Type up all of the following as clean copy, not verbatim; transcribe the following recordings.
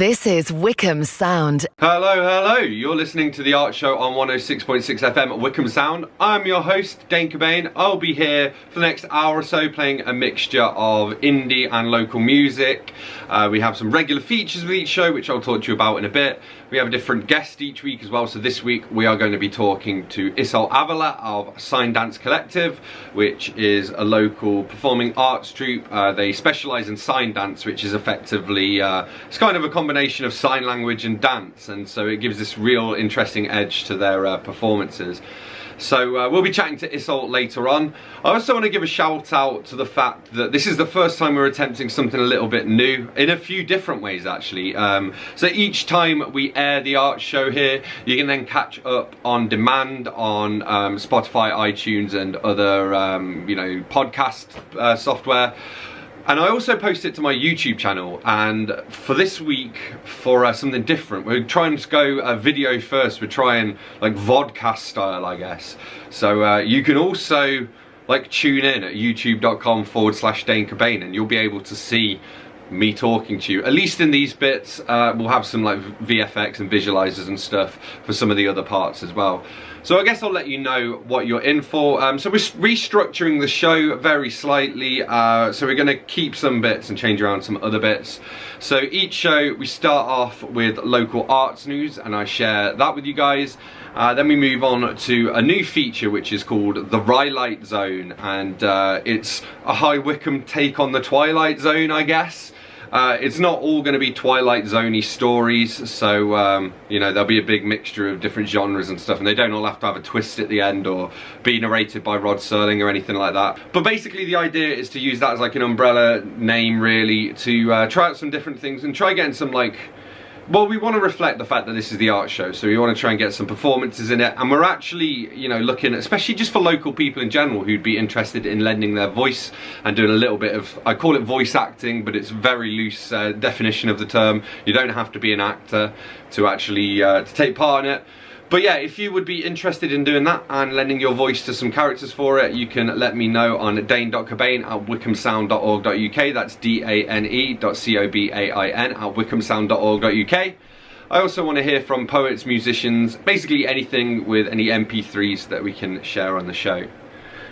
This is Wycombe Sound. Hello. You're listening to The Art Show on 106.6 FM at Wycombe Sound. I'm your host, Dane Cobain. I'll be here for the next hour or so playing a mixture of indie and local music. We have some regular features with each show, which I'll talk to you about in a bit. We have a different guest each week as well. So this week we are going to be talking to Isolte Avila of Signdance Collective, which is a local performing arts troupe. They specialise in sign dance, which is effectively, it's kind of a combination of sign language and dance, and so it gives this real interesting edge to their performances. So we'll be chatting to Isolte later on. I also want to give a shout out to the fact that this is the first time we're attempting something a little bit new, in a few different ways actually. So each time we air the art show here, you can then catch up on demand on Spotify, iTunes and other podcast software. And I also post it to my YouTube channel, and for this week, for something different, we're trying to go video first. We're trying like vodcast style, I guess. So you can also like tune in at youtube.com/Dane Cobain, and you'll be able to see me talking to you. At least in these bits, we'll have some like VFX and visualizers and stuff for some of the other parts as well. So I guess I'll let you know what you're in for. So we're restructuring the show very slightly. So we're going to keep some bits and change around some other bits. So each show we start off with local arts news, and I share that with you guys. Then we move on to a new feature which is called the Rhylight Zone, and it's a High Wycombe take on the Twilight Zone, I guess. It's not all going to be Twilight Zone-y stories, so there'll be a big mixture of different genres and stuff, and they don't all have to have a twist at the end or be narrated by Rod Serling or anything like that. But basically the idea is to use that as like an umbrella name really to try out some different things and try getting some like, well, we want to reflect the fact that this is the art show, so we want to try and get some performances in it, and we're actually, looking at, especially just for local people in general who'd be interested in lending their voice and doing a little bit of, I call it voice acting, but it's very loose definition of the term. You don't have to be an actor to actually to take part in it. But yeah, if you would be interested in doing that and lending your voice to some characters for it, you can let me know on dane.cobain@wycombesound.org.uk. That's dane.cobain@wycombesound.org.uk. I also want to hear from poets, musicians, basically anything with any MP3s that we can share on the show.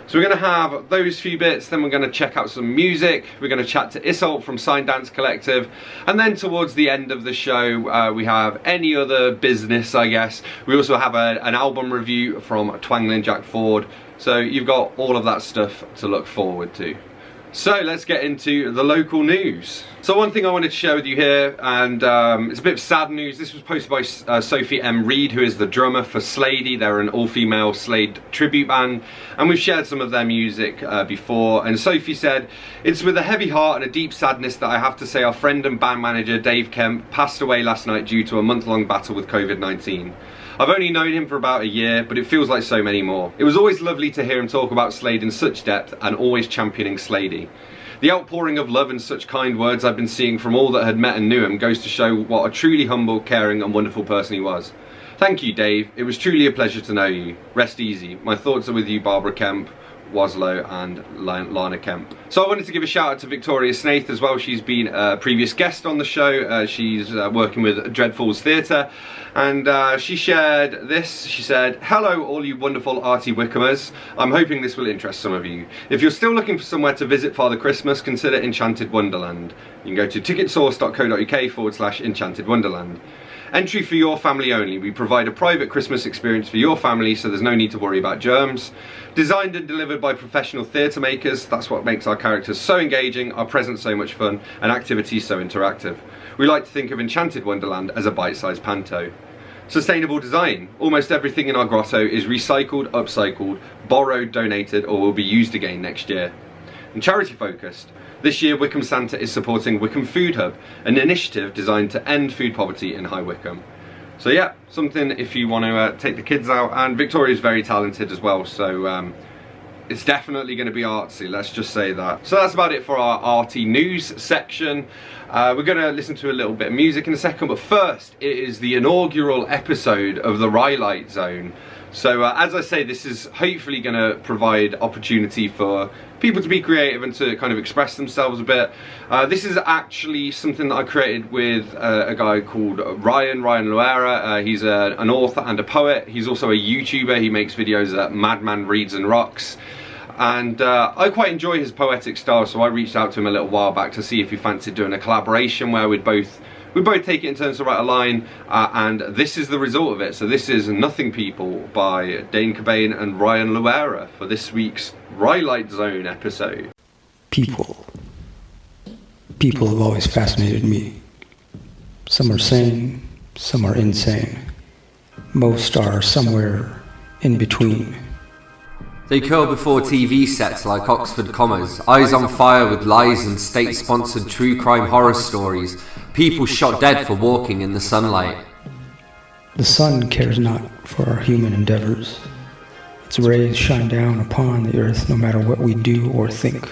So we're going to have those few bits, then we're going to check out some music, we're going to chat to Isolte from Signdance Collective, and then towards the end of the show we have any other business, I guess. We also have an album review from Twangling Jack Ford, so you've got all of that stuff to look forward to. So let's get into the local news. So one thing I wanted to share with you here, and it's a bit of sad news. This was posted by Sophie M. Reed, who is the drummer for Slady. They're an all-female Slade tribute band, and we've shared some of their music before. And Sophie said, "It's with a heavy heart and a deep sadness that I have to say our friend and band manager Dave Kemp passed away last night due to a month-long battle with COVID-19. I've only known him for about a year, but it feels like so many more. It was always lovely to hear him talk about Slade in such depth and always championing Slady. The outpouring of love and such kind words I've been seeing from all that had met and knew him goes to show what a truly humble, caring and wonderful person he was. Thank you, Dave. It was truly a pleasure to know you. Rest easy. My thoughts are with you, Barbara Kemp, Waslow and Lana Kemp." So I wanted to give a shout out to Victoria Snaith as well. She's been a previous guest on the show. She's working with Dreadfalls Theatre, and she shared this. She said, "Hello all you wonderful arty Wycomers. I'm hoping this will interest some of you. If you're still looking for somewhere to visit Father Christmas, consider Enchanted Wonderland. You can go to ticketsource.co.uk/Enchanted Wonderland. Entry for your family only. We provide a private Christmas experience for your family, so there's no need to worry about germs. Designed and delivered by professional theatre makers. That's what makes our characters so engaging, our presents so much fun, and activities so interactive. We like to think of Enchanted Wonderland as a bite-sized panto. Sustainable design. Almost everything in our grotto is recycled, upcycled, borrowed, donated, or will be used again next year. And charity focused. This year Wycombe Santa is supporting Wycombe Food Hub, an initiative designed to end food poverty in High Wycombe. So yeah, something if you want to take the kids out, and Victoria's very talented as well, so it's definitely going to be artsy, let's just say that. So that's about it for our arty news section. We're going to listen to a little bit of music in a second, but first it is the inaugural episode of the Rhylight Zone. So as I say, this is hopefully going to provide opportunity for people to be creative and to kind of express themselves a bit. This is actually something that I created with a guy called Ryan Luera. He's an author and a poet. He's also a YouTuber. He makes videos at Madman Reads and Rocks. And I quite enjoy his poetic style, so I reached out to him a little while back to see if he fancied doing a collaboration where we'd both take it in turns to write a line, and this is the result of it. So this is Nothing People by Dane, Cobain and Ryan Luera for this week's Rhylight Zone episode. People have always fascinated me. Some are sane, some are insane. Most are somewhere in between. They curl before TV sets like Oxford commas, eyes on fire with lies and state-sponsored true crime horror stories, people shot dead for walking in the sunlight. The sun cares not for our human endeavors. Its rays shine down upon the earth no matter what we do or think.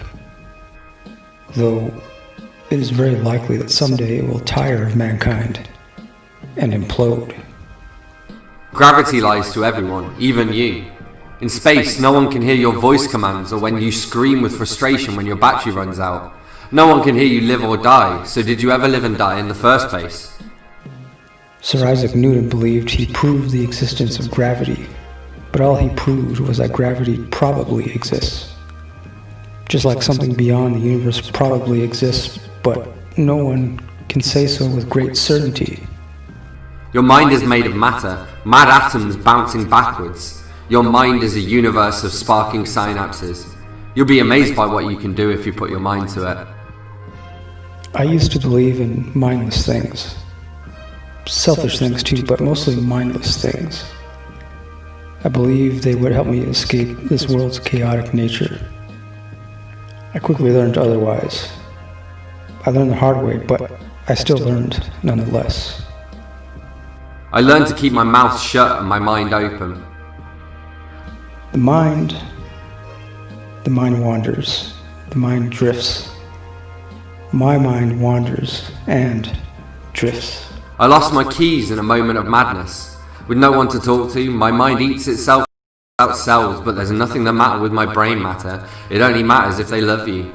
Though it is very likely that someday it will tire of mankind and implode. Gravity lies to everyone, even you. In space, no one can hear your voice commands or when you scream with frustration when your battery runs out. No one can hear you live or die, so did you ever live and die in the first place? Sir Isaac Newton believed he proved the existence of gravity, but all he proved was that gravity probably exists. Just like something beyond the universe probably exists, but no one can say so with great certainty. Your mind is made of matter, mad atoms bouncing backwards. Your mind is a universe of sparking synapses. You'll be amazed by what you can do if you put your mind to it. I used to believe in mindless things. Selfish things too, but mostly mindless things. I believed they would help me escape this world's chaotic nature. I quickly learned otherwise. I learned the hard way, but I still learned nonetheless. I learned to keep my mouth shut and my mind open. The mind wanders, the mind drifts. My mind wanders and drifts. I lost my keys in a moment of madness. With no one to talk to, my mind eats itself out cells, but there's nothing the matter with my brain matter. It only matters if they love you.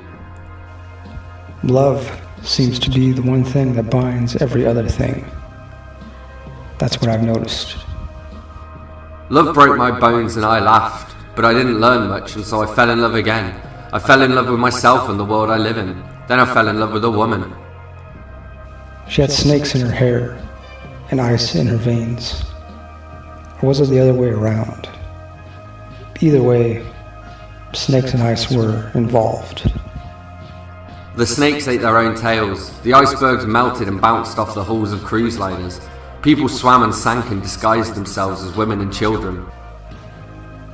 Love seems to be the one thing that binds every other thing. That's what I've noticed. Love broke my bones and I laughed, but I didn't learn much, and so I fell in love again. I fell in love with myself and the world I live in. Then I fell in love with a woman. She had snakes in her hair and ice in her veins. Or was it the other way around? Either way, snakes and ice were involved. The snakes ate their own tails. The icebergs melted and bounced off the hulls of cruise liners. People swam and sank and disguised themselves as women and children.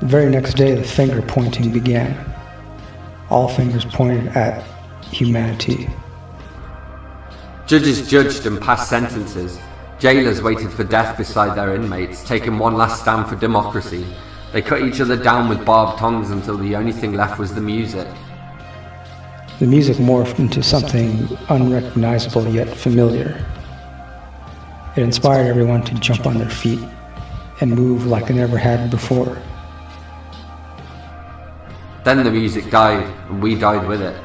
The very next day, the finger pointing began. All fingers pointed at humanity. Judges judged and passed sentences. Jailers waited for death beside their inmates, taking one last stand for democracy. They cut each other down with barbed tongues until the only thing left was the music. The music morphed into something unrecognizable yet familiar. It inspired everyone to jump on their feet and move like they never had before. Then the music died, and we died with it.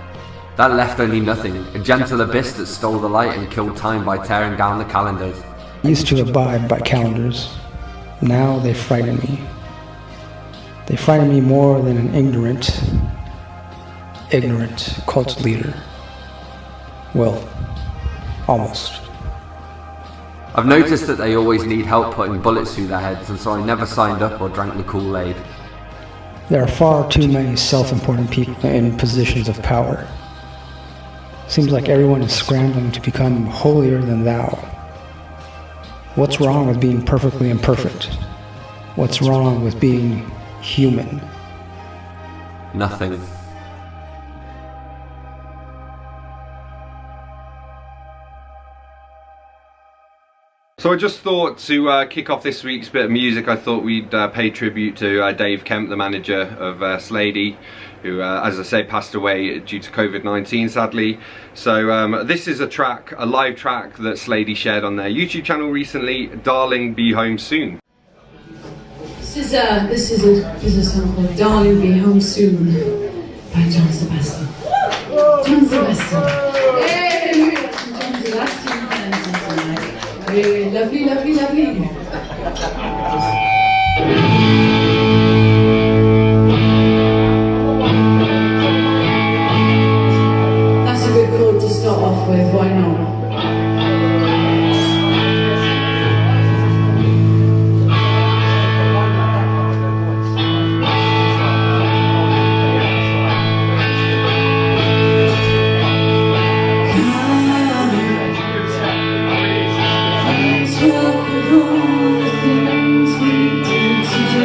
That left only nothing, a gentle abyss that stole the light and killed time by tearing down the calendars. I used to abide by calendars. Now they frighten me. They frighten me more than an ignorant cult leader. Well, almost. I've noticed that they always need help putting bullets through their heads, and so I never signed up or drank the Kool-Aid. There are far too many self-important people in positions of power. Seems like everyone is scrambling to become holier than thou. What's wrong with being perfectly imperfect? What's wrong with being human? Nothing. So I just thought to kick off this week's bit of music, I thought we'd pay tribute to Dave Kemp, the manager of Slady, who, as I say, passed away due to COVID-19, sadly. So this is a live track that Slady shared on their YouTube channel recently, Darling Be Home Soon. This is a song called Darling Be Home Soon. by John Sebastian. John Sebastian. Hey, John Sebastian fans tonight. Hey, lovely, lovely, lovely. That's a good chord to start off with, why not? Talk of all the things we did today.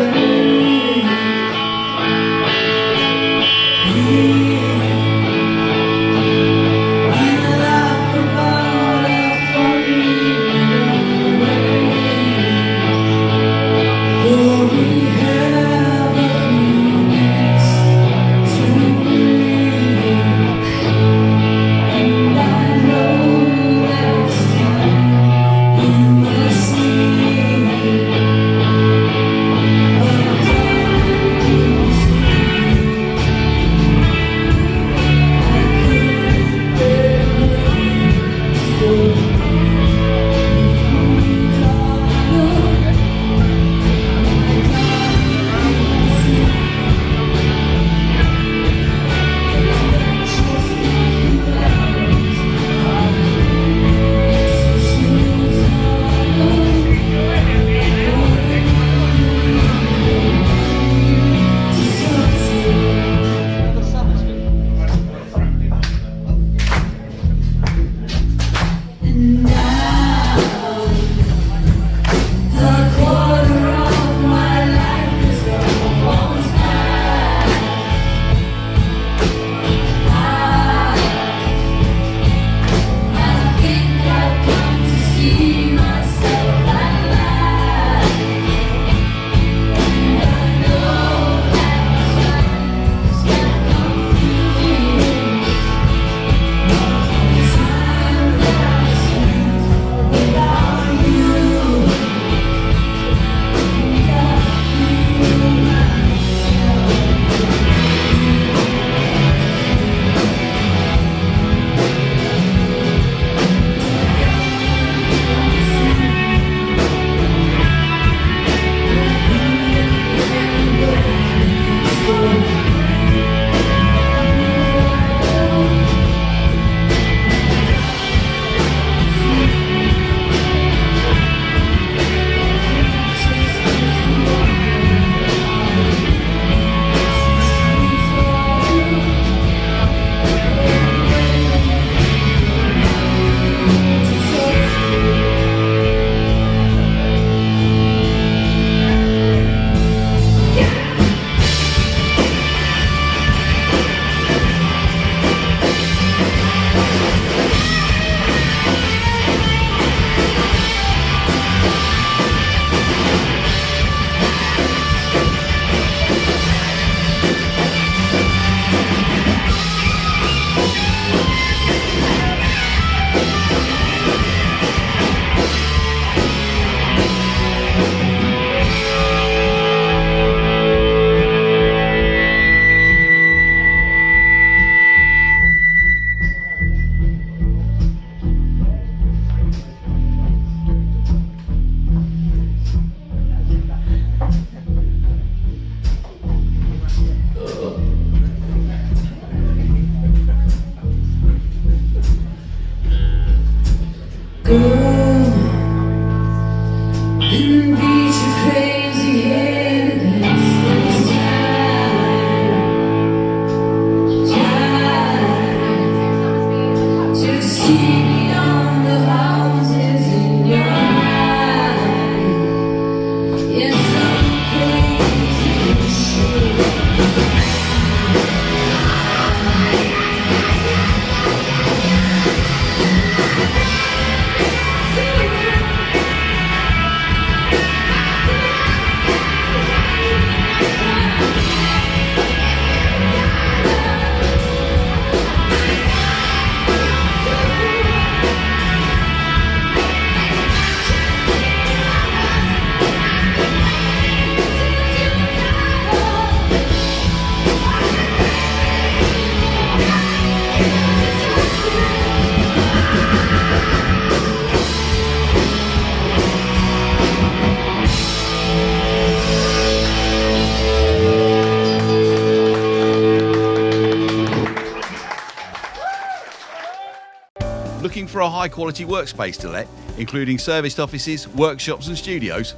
for a high-quality workspace to let, including serviced offices, workshops and studios?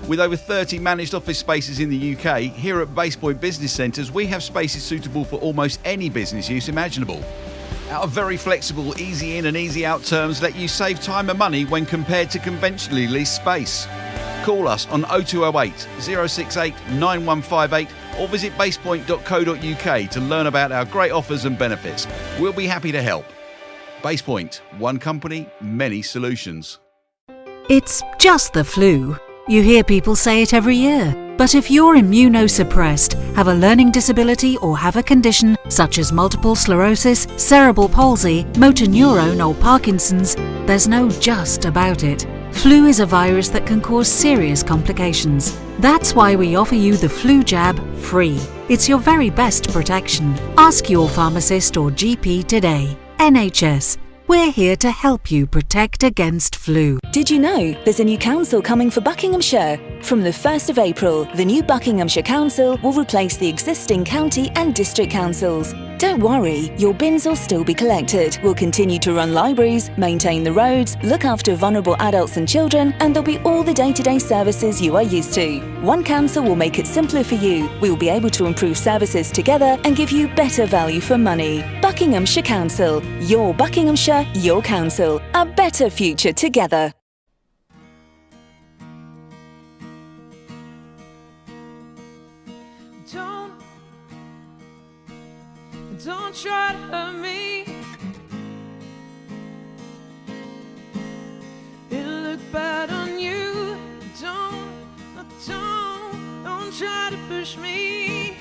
With over 30 managed office spaces in the UK, here at BasePoint Business Centres we have spaces suitable for almost any business use imaginable. Our very flexible easy in and easy out terms let you save time and money when compared to conventionally leased space. Call us on 0208 068 9158 or visit basepoint.co.uk to learn about our great offers and benefits. We'll be happy to help. BasePoint, one company, many solutions. It's just the flu. You hear people say it every year. But if you're immunosuppressed, have a learning disability or have a condition such as multiple sclerosis, cerebral palsy, motor neurone or Parkinson's, there's no just about it. Flu is a virus that can cause serious complications. That's why we offer you the flu jab free. It's your very best protection. Ask your pharmacist or GP today. NHS. We're here to help you protect against flu. Did you know there's a new council coming for Buckinghamshire? From the 1st of April, the new Buckinghamshire Council will replace the existing county and district councils. Don't worry, your bins will still be collected. We'll continue to run libraries, maintain the roads, look after vulnerable adults and children, and there'll be all the day-to-day services you are used to. One council will make it simpler for you. We will be able to improve services together and give you better value for money. Buckinghamshire Council. Your Buckinghamshire, your council. A better future together. Don't try to hurt me. It'll look bad on you. Don't try to push me.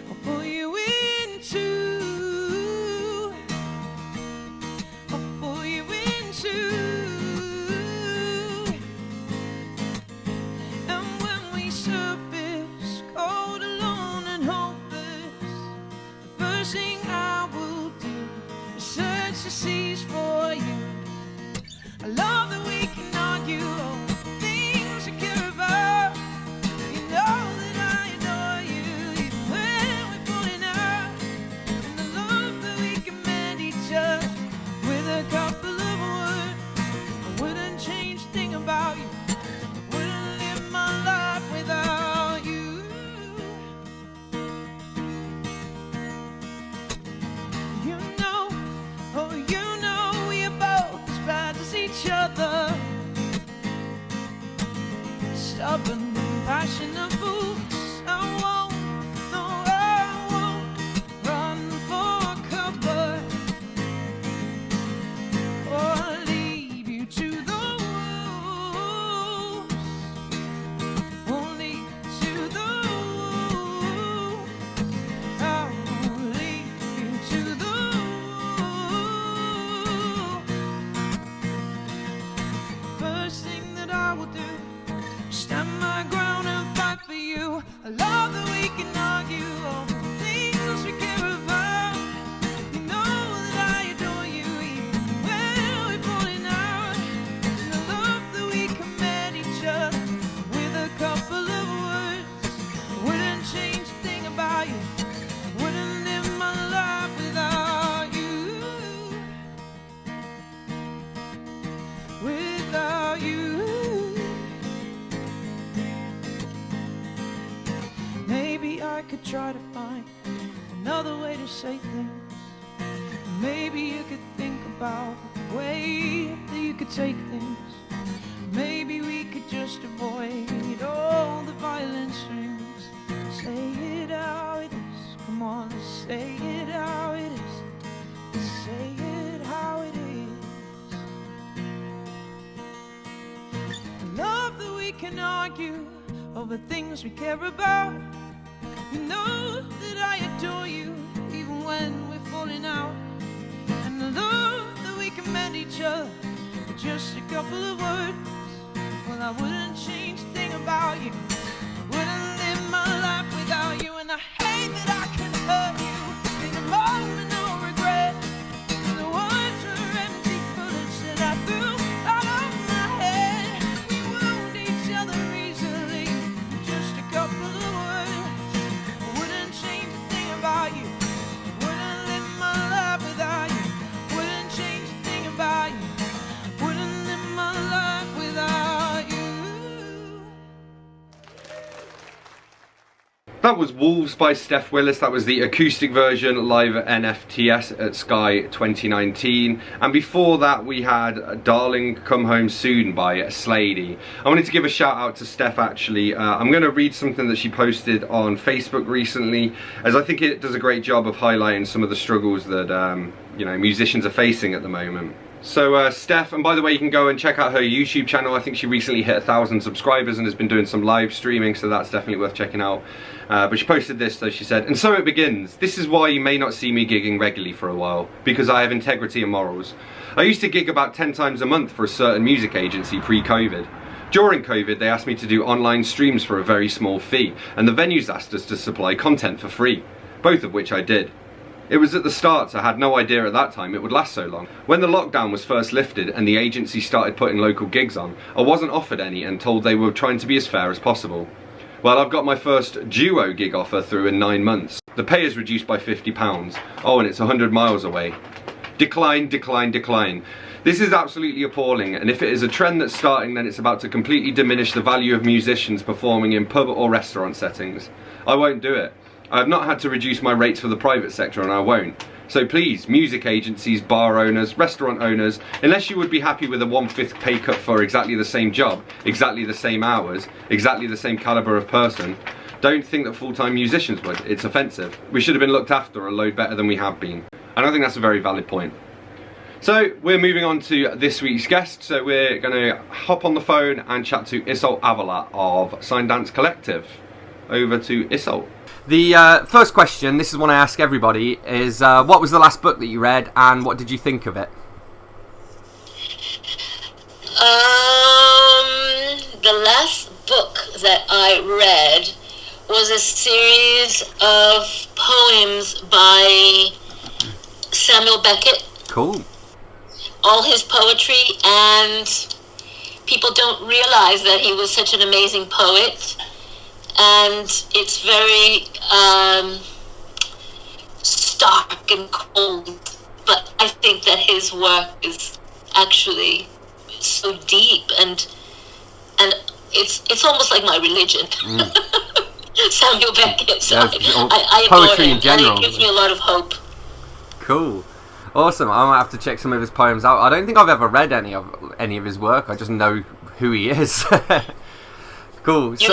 I'll pull you into. I'll pull you into. And when we surface, cold, alone and hopeless, the first thing I will do is search the seas for you. I love that we can argue over things we care about. You know that I adore you, even when we're falling out. And the love that we can mend each other with a couple of words. I wouldn't change a thing about you. I wouldn't live my life without you. You know, oh you know, we are both as bad as each other. Stubborn and passionate fools. I won't, no I won't run for cover or leave you to the wolves. Won't leave you to the wolves. I won't leave you to the wolves. First thing that I will do, stand my ground and fight for you. I love that we can argue over things we care about. You know that I adore you, even when we're falling out. And I love that we can mend each other with a couple of words. I wouldn't change a thing about you. I wouldn't live my life without you. Without you. Maybe I could try to find another way to say things. Maybe you could think about the way that you could take things. Maybe we could just avoid all the violent strings. Say it how it is. Come on, let's say it how it is. Let's say it how it is. I love that we can argue over things we care about. You know that I adore you, even when we're falling out. And I love that we can mend each other with just a couple of words. Well, I wouldn't change a thing about you. Wouldn't live my life without you. And I hate that I can hurt you in a moment of regret. The words were empty bullets that I threw out of my head. We wound each other easily with just a couple of words. I wouldn't change a thing about you. I wouldn't live my That was Wolves by Steph Willis. That was the acoustic version live at NFTS at Sky 2019. And before that we had Darling Come Home Soon by Slady. I wanted to give a shout out to Steph actually. I'm going to read something that she posted on Facebook recently, as I think it does a great job of highlighting some of the struggles that you know, musicians are facing at the moment. So Steph, and by the way, you can go and check out her YouTube channel. I think she recently hit 1,000 subscribers and has been doing some live streaming, so that's definitely worth checking out. But she posted this, though. She said, "And so it begins. This is why you may not see me gigging regularly for a while, because I have integrity and morals. I used to gig about 10 times a month for a certain music agency pre-COVID. During COVID, they asked me to do online streams for a very small fee, and the venues asked us to supply content for free, both of which I did. It was at the start, so I had no idea at that time it would last so long. When the lockdown was first lifted and the agency started putting local gigs on, I wasn't offered any and told they were trying to be as fair as possible. Well, I've got my first duo gig offer through in 9 months. The pay is reduced by £50. Oh, and it's 100 miles away. Decline, decline, decline. This is absolutely appalling, and if it is a trend that's starting, then it's about to completely diminish the value of musicians performing in pub or restaurant settings. I won't do it. I have not had to reduce my rates for the private sector, and I won't. So please, music agencies, bar owners, restaurant owners, unless you would be happy with a 1/5 pay cut for exactly the same job, exactly the same hours, exactly the same calibre of person, don't think that full-time musicians would. It's offensive. We should have been looked after a load better than we have been." And I think that's a very valid point. So we're moving on to this week's guest. So we're going to hop on the phone and chat to Isolte Avila of Signdance Collective. Over to Isolte. The first question, this is one I ask everybody, is what was the last book that you read and what did you think of it? The last book that I read was a series of poems by Samuel Beckett. Cool. All his poetry, and people don't realize that he was such an amazing poet. And it's very stark and cold, but I think that his work is actually so deep, and it's almost like my religion. Samuel Beckett. So I adore poetry him, in general. and it gives me a lot of hope. Cool. Awesome. I might have to check some of his poems out. I don't think I've ever read any of his work. I just know who he is. Cool. You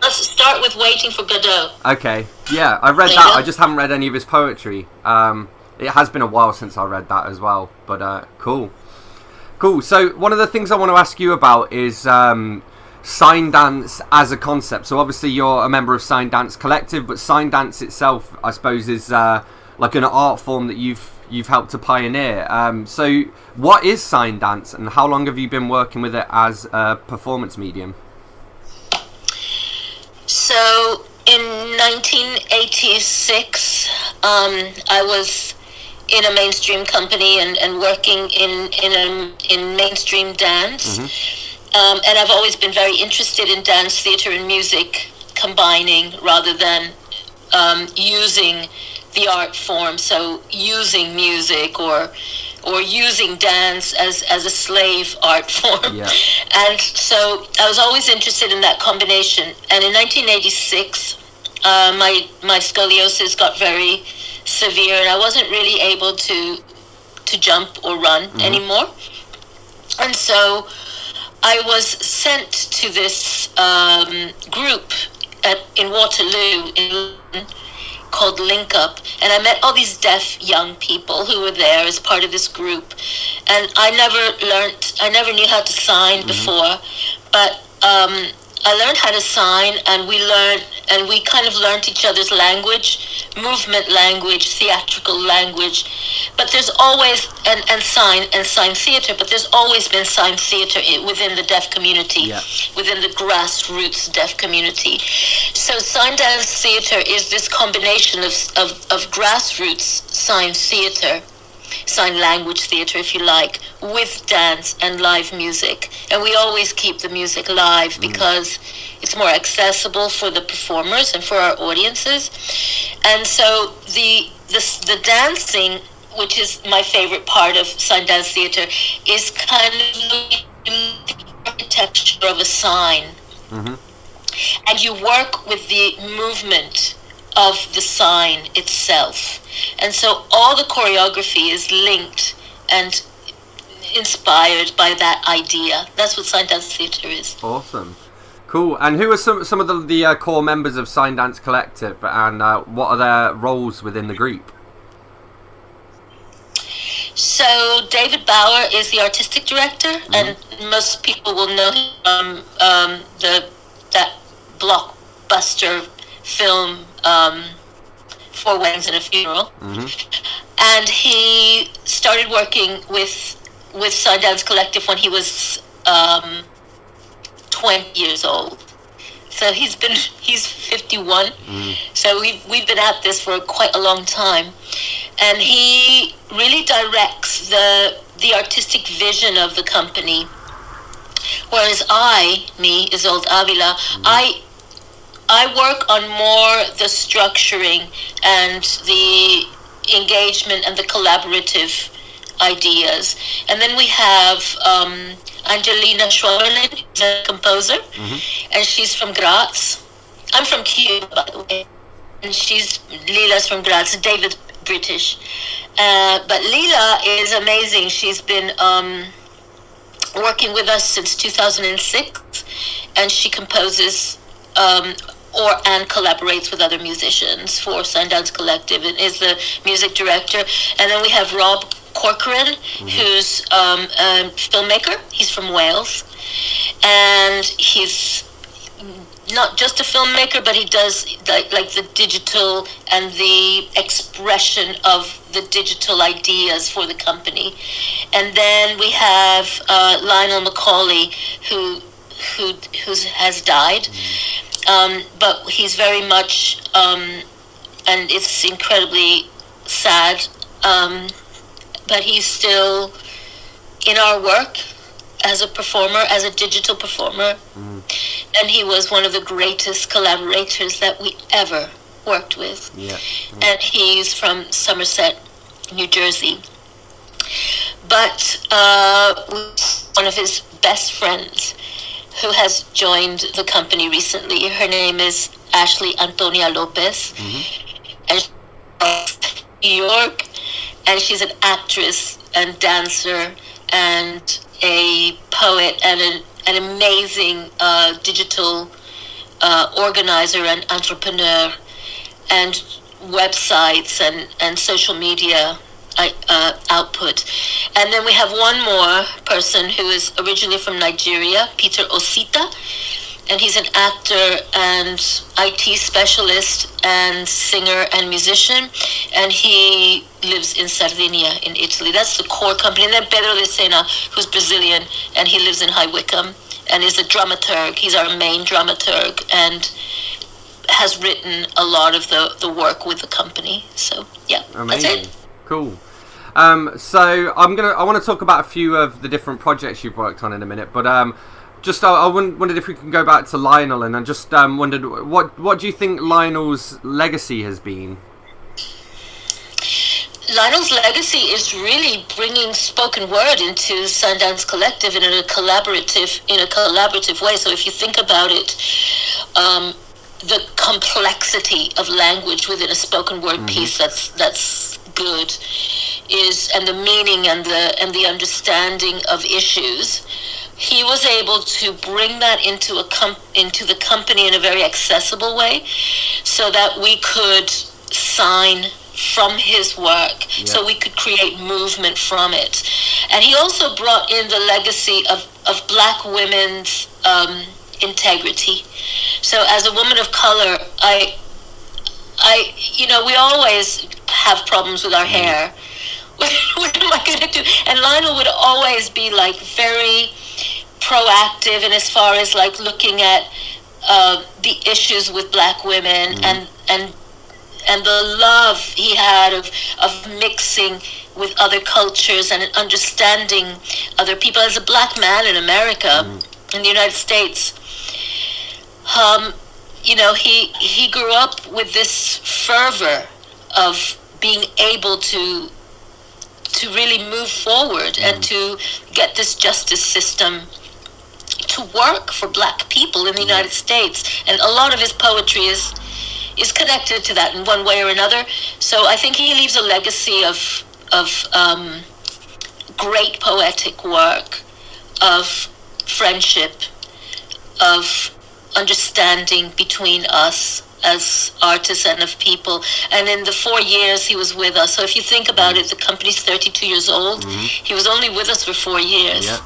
must start with Waiting for Godot. Okay, yeah, I read that. I just haven't read any of his poetry. It has been a while since I read that as well, but cool. Cool, so one of the things I want to ask you about is Signdance as a concept. So obviously you're a member of Signdance Collective, but Signdance itself, I suppose, is like an art form that you've helped to pioneer. So what is Signdance, and how long have you been working with it as a performance medium? So in 1986, I was in a mainstream company and working in mainstream dance. Mm-hmm. And I've always been very interested in dance, theatre and music combining rather than using the art form. So using music or using dance as a slave art form. Yeah. And so I was always interested in that combination. And in 1986, my scoliosis got very severe, and I wasn't really able to jump or run anymore. And so I was sent to this group in Waterloo in London called Link Up, and I met all these deaf young people who were there as part of this group, and I never knew how to sign before, but I learned how to sign, and we kind of learned each other's language, movement language, theatrical language. But there's always and sign theater, but there's always been sign theater within the deaf community, within the grassroots deaf community. So sign dance theater is this combination of grassroots sign theater, sign language theater, if you like, with dance and live music. And we always keep the music live because it's more accessible for the performers and for our audiences. And so the dancing, which is my favorite part of sign dance theater, is kind of the architecture of a sign. and you work with the movement of the sign itself. And so all the choreography is linked and inspired by that idea. That's what Signdance Theatre is. Awesome. Cool. And who are some of the core members of Signdance Collective, and what are their roles within the group? So David Bauer is the artistic director, and most people will know him from that blockbuster film, Four Weddings and a Funeral. And he started working with Signdance Collective when he was 20 years old. So he's 51. So we've been at this for quite a long time, and he really directs the artistic vision of the company. Whereas Isolte Avila, I work on more the structuring and the engagement and the collaborative ideas. And then we have Angelina Schwaberlin, the composer, and she's from Graz. I'm from Cuba, by the way, and Lila's from Graz. David's British, but Lila is amazing. She's been working with us since 2006, and she composes and collaborates with other musicians for Signdance Collective, and is the music director. And then we have Rob Corcoran, who's a filmmaker. He's from Wales, and he's not just a filmmaker, but he does like the digital and the expression of the digital ideas for the company. And then we have Lionel Macaulay, who has died, but he's very much, and it's incredibly sad, but he's still in our work as a performer, as a digital performer. And he was one of the greatest collaborators that we ever worked with. And he's from Somerset, New Jersey. But one of his best friends who has joined the company recently, her name is Ashley Antonia Lopez, and she's from New York, and she's an actress and dancer and a poet and an amazing digital organizer and entrepreneur, and websites and social media output. And then we have one more person who is originally from Nigeria, Peter Osita, and he's an actor and IT specialist and singer and musician, and he lives in Sardinia in Italy. That's the core company. And then Pedro de Sena, who's Brazilian, and he lives in High Wycombe and is a dramaturg. He's our main dramaturg and has written a lot of the work with the company. So yeah, amazing. That's it. Cool. So I want to talk about a few of the different projects you've worked on in a minute, but just I wondered if we can go back to Lionel, and I just wondered what do you think Lionel's legacy has been? Lionel's legacy is really bringing spoken word into Signdance Collective in a collaborative way. So if you think about it, the complexity of language within a spoken word piece that's good is, and the meaning and the understanding of issues. He was able to bring that into the company in a very accessible way, so that we could sign from his work, so we could create movement from it. And he also brought in the legacy of Black women's integrity. So as a woman of color, I we always have problems with our hair. What am I going to do? And Lionel would always be like very proactive, and as far as like looking at the issues with Black women and the love he had of mixing with other cultures and understanding other people. As a Black man in America, in the United States, he grew up with this fervor of being able to really move forward and to get this justice system to work for black people in the United States, and a lot of his poetry is connected to that in one way or another. So I think he leaves a legacy of great poetic work, of friendship, of understanding between us as artists and of people. And in the 4 years he was with us, so if you think about it, the company's 32 years old. He was only with us for 4 years.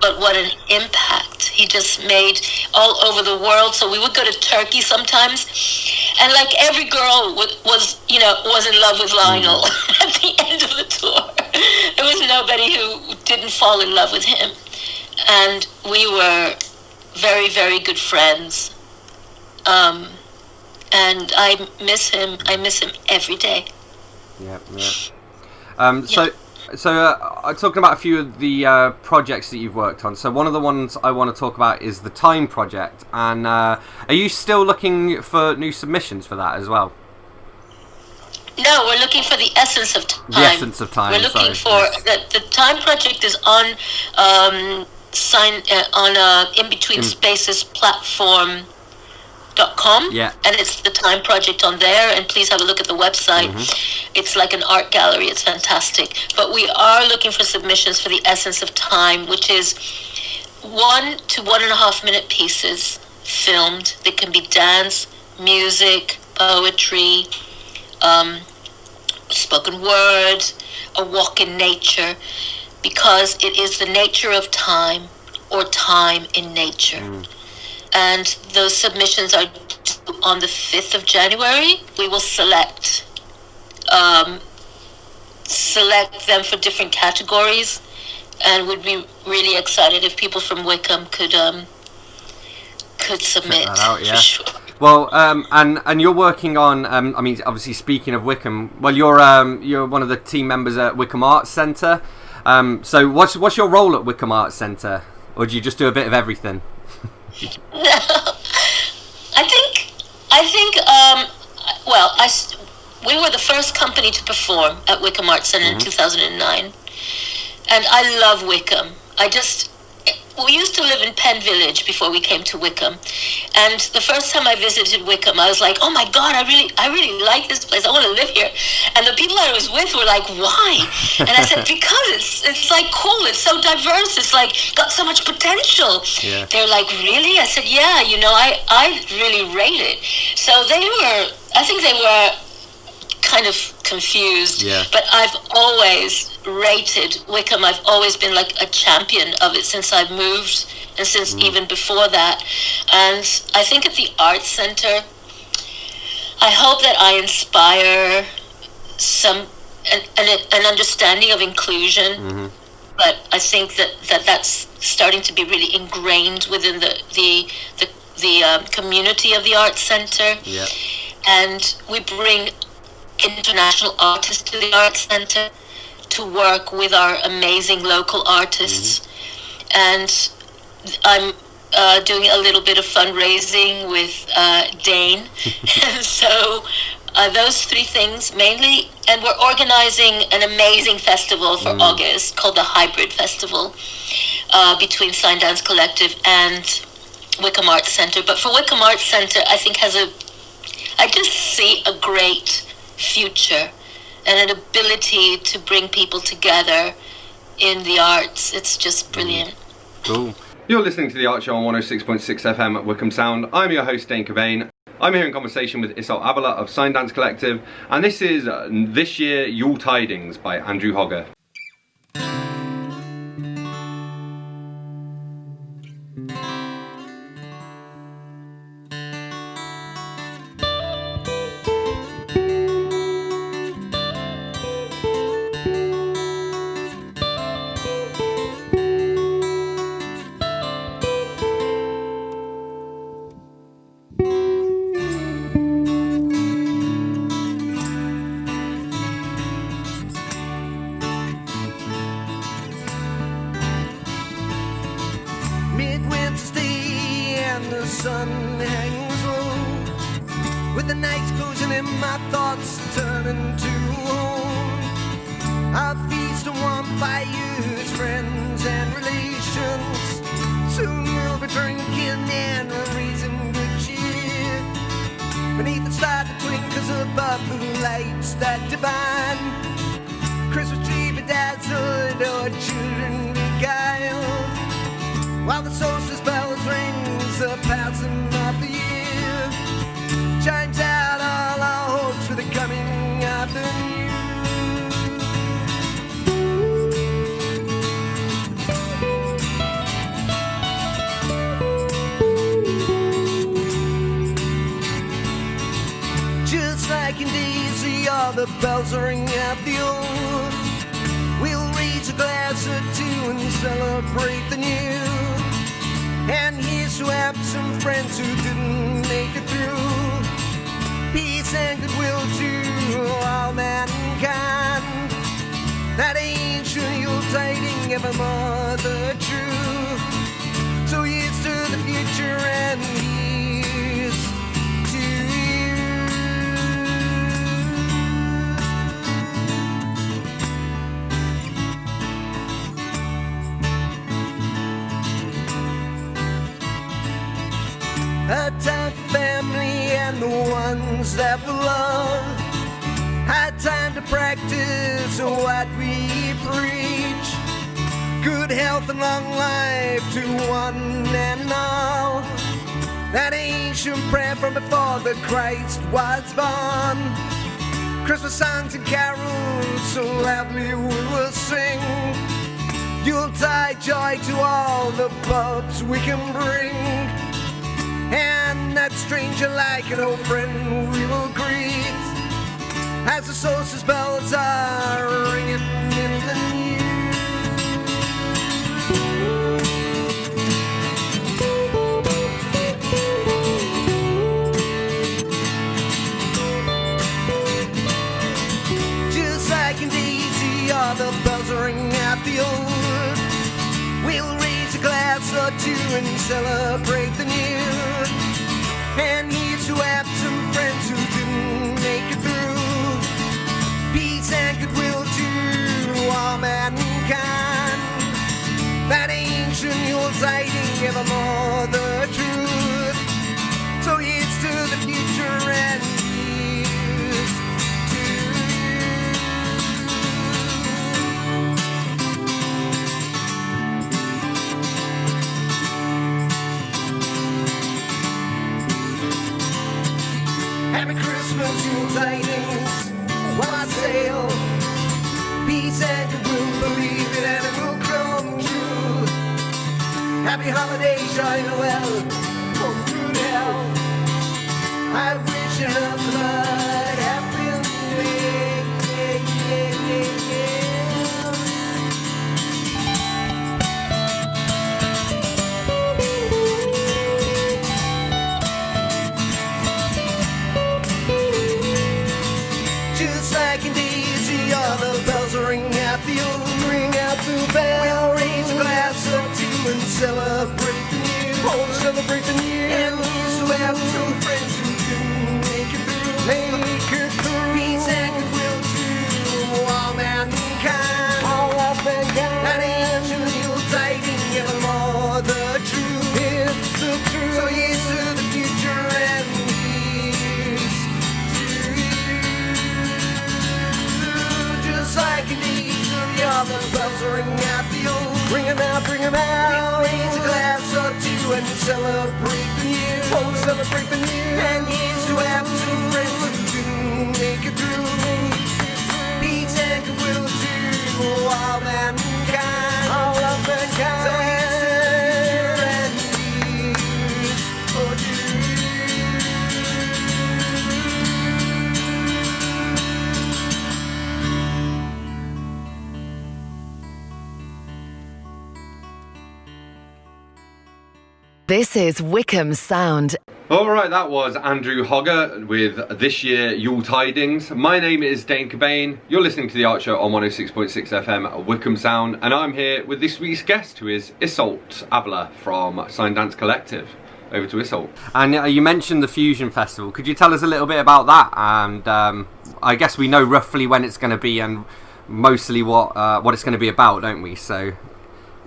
But what an impact he just made all over the world. So we would go to Turkey sometimes, and like every girl was in love with Lionel at the end of the tour. There was nobody who didn't fall in love with him, and we were very, very good friends. And I miss him. I miss him every day. So talking about a few of the projects that you've worked on. So one of the ones I want to talk about is the Time Project. And are you still looking for new submissions for that as well? No, we're looking for the Essence of Time. The Essence of Time. We're looking for the Time Project is on In Between Spaces platform.com, and it's the Time Project on there, and please have a look at the website. It's like an art gallery. It's fantastic. But we are looking for submissions for the Essence of Time, which is 1 to 1.5 minute pieces filmed. They can be dance, music, poetry, spoken word, a walk in nature, because it is the nature of time, or time in nature. And those submissions are on the 5th of January. We will select them for different categories, and would be really excited if people from Wycombe could submit. Check that out, for sure. Well, and you're working on. I mean, obviously, speaking of Wycombe, well, you're one of the team members at Wycombe Arts Centre. So, what's your role at Wycombe Arts Centre, or do you just do a bit of everything? We were the first company to perform at Wycombe Arts Centre in 2009, and I love Wycombe. We used to live in Penn Village before we came to Wycombe, and the first time I visited Wycombe, I was like, oh my God, I really like this place. I want to live here. And the people I was with were like, why? And I said, because it's like cool. It's so diverse. It's like got so much potential. They're like, really? I said, yeah. I really rate it. So I think they were kind of confused, but I've always rated Wycombe. I've always been like a champion of it since I've moved, and since even before that. And I think at the Arts Centre, I hope that I inspire an understanding of inclusion, but I think that's starting to be really ingrained within the community of the Arts Centre. And we bring international artists to the Arts Centre to work with our amazing local artists. And I'm doing a little bit of fundraising with Dane. And so those three things mainly. And we're organizing an amazing festival for August called the Hybrid Festival between Signdance Collective and Wycombe Arts Centre. But for Wycombe Arts Centre, I think I just see a great future and an ability to bring people together in the arts. It's just brilliant. Cool. You're listening to The Art Show on 106.6 FM at Wycombe Sound. I'm your host, Dane Cobain. I'm here in conversation with Isolte Avila of Signdance Collective, and this is This Year Yule Tidings by Andrew Hogger. sun hangs low, with the night closing in, my thoughts turning to home. I feast on fires, friends and relations, Soon we'll be drinking and raising good cheer beneath the stars that twinkles above the lights that divine. Christmas tree bedazzled, our children beguiled, while the solstice bells rings the passing of the year, chimes out all our hopes for the coming of the new. Just like in Daisy, all the bells ring out the old. We'll raise a glass or two and celebrate the new. And here's to have some friends who didn't make it through. Peace and goodwill to all mankind. That ancient Yuletiding evermore the true. So here's to the future and here's to you. A time for family and the ones that we love. Had time to practice what we preach. Good health and long life to one and all. That ancient prayer from before the Christ was born. Christmas songs and carols so loudly we will sing. Yuletide joy to all the pubs we can bring. And that stranger like an old friend we will greet as the solstice bells are ringing in the new. Just like in Daisy, all the bells ring out the old. We'll raise a glass or two and celebrate the new. And here's to have some friends who didn't make it through. Peace and goodwill to all mankind. That ancient Yuletiding evermore the truth. So here's to the future and here's to Happy Christmas, Yuletidings, while I sail. Peace and goodwill, believe it and it will come true. Happy holidays, joy Noel, home through hell. I wish you nothing but happiness. Just like in Daisy, all the bells ring out the old, ring out the bell. We'll raise a glass or two and celebrate the new. Oh, celebrate the new. And here's to have some friends who can make it through. Make it through. Peace and goodwill to all mankind. All of mankind. That ancient Yuletiding evermore the truth. It's the truth. So here's to the future and here's to you. Just like in Daisy, all the bells ring out the old. Bring 'em out, bring 'em out. We'll raise a glass or two and celebrate the new. Oh, celebrate the new. And here's to have some friends who didn't make it through. Peace and goodwill to all mankind. All of mankind. So here's to the future and here's to you. This is Wycombe Sound. Alright, that was Andrew Hogger with This Year Yuletidings. My name is Dane Cobain. You're listening to The Art Show on 106.6 FM Wycombe Sound, and I'm here with this week's guest, who is Isolte Avila from Signdance Collective. Over to Isolte. And you mentioned the Fusion Festival. Could you tell us a little bit about that? And I guess we know roughly when it's going to be and mostly what it's going to be about, don't we? So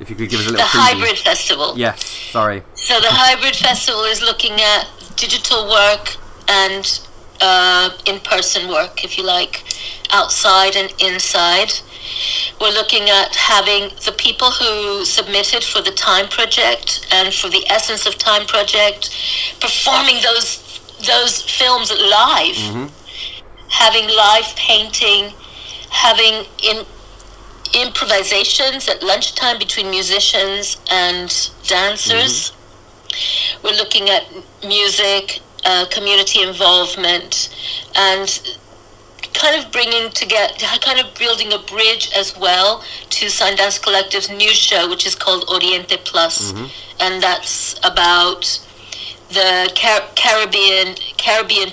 If you could give us a little The preview. hybrid festival. Yes, sorry. So the hybrid festival is looking at digital work and in-person work, if you like, outside and inside. We're looking at having the people who submitted for the Time Project and for the Essence of Time Project performing those films live, having live painting, having improvisations at lunchtime between musicians and dancers. We're looking at music, community involvement, and kind of building a bridge as well to Signdance Collective's new show, which is called Oriente Plus, and that's about the Caribbean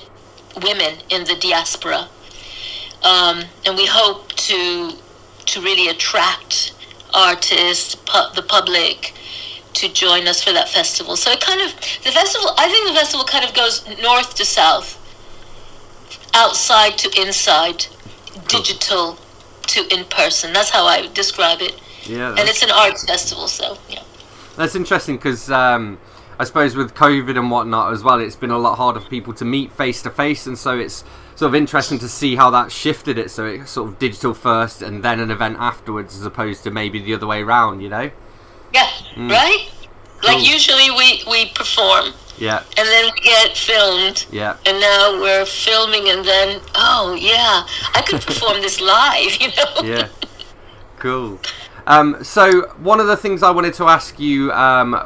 women in the diaspora, and we hope to really attract artists, the public, to join us for that festival. So I think the festival kind of goes north to south, outside to inside, digital to in-person. That's how I describe it. Yeah. And it's an arts festival, so yeah. That's interesting because I suppose with COVID and whatnot as well, it's been a lot harder for people to meet face to face, and so it's sort of interesting to see how that shifted it. So it's sort of digital first and then an event afterwards, as opposed to maybe the other way around, you know? Yeah, right? Cool. Like usually we perform. Yeah. And then we get filmed. Yeah. And now we're filming, and then, oh yeah, I could perform this live, you know? Yeah. Cool. So one of the things I wanted to ask you,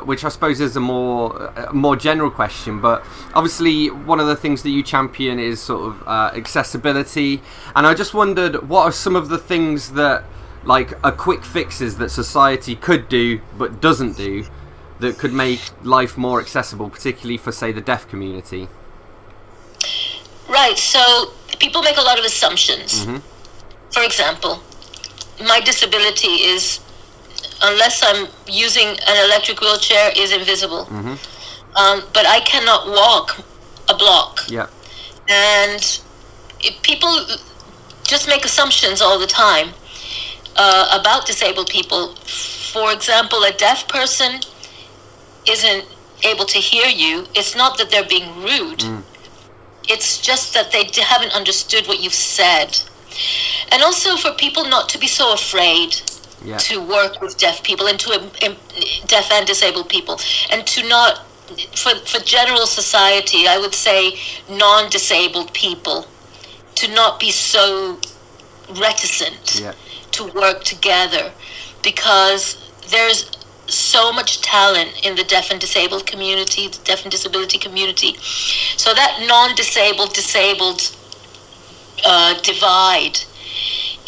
which I suppose is a more general question, but obviously one of the things that you champion is sort of accessibility, and I just wondered, what are some of the things that, like, are quick fixes that society could do but doesn't do, that could make life more accessible, particularly for, say, the deaf community? Right, so people make a lot of assumptions. For example, my disability is, unless I'm using an electric wheelchair, is invisible. But I cannot walk a block. Yeah. And people just make assumptions all the time about disabled people. For example, a deaf person isn't able to hear you. It's not that they're being rude. It's just that they haven't understood what you've said. And also for people not to be so afraid to work with deaf people and deaf and disabled people, and to not, for general society, I would say non-disabled people, to not be so reticent to work together, because there's so much talent in the deaf and disabled community, the deaf and disability community. So that non-disabled, disabled divide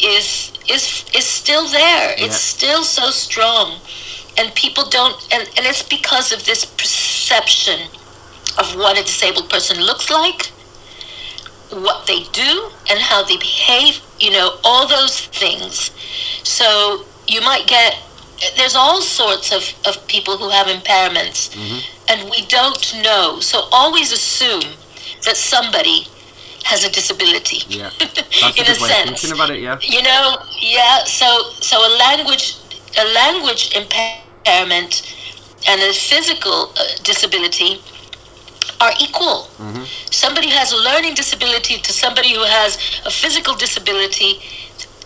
is still there. It's still so strong, and people don't, and it's because of this perception of what a disabled person looks like, what they do, and how they behave, you know, all those things. So you might get, there's all sorts of people who have impairments, and we don't know. So always assume that somebody has a disability. Yeah, that's in a sense. Thinking about it, you know, So a language impairment and a physical disability are equal. Somebody who has a learning disability to somebody who has a physical disability,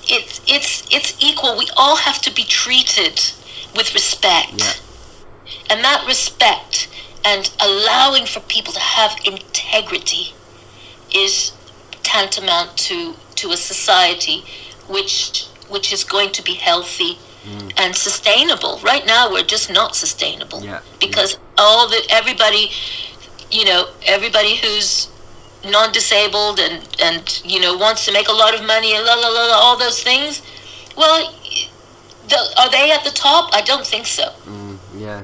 it's equal. We all have to be treated with respect, and that respect and allowing for people to have integrity is tantamount to a society which is going to be healthy and sustainable. Right now we're just not sustainable, because everybody who's non-disabled and you know, wants to make a lot of money and all those things, well, are they at the top? I don't think so. Yeah,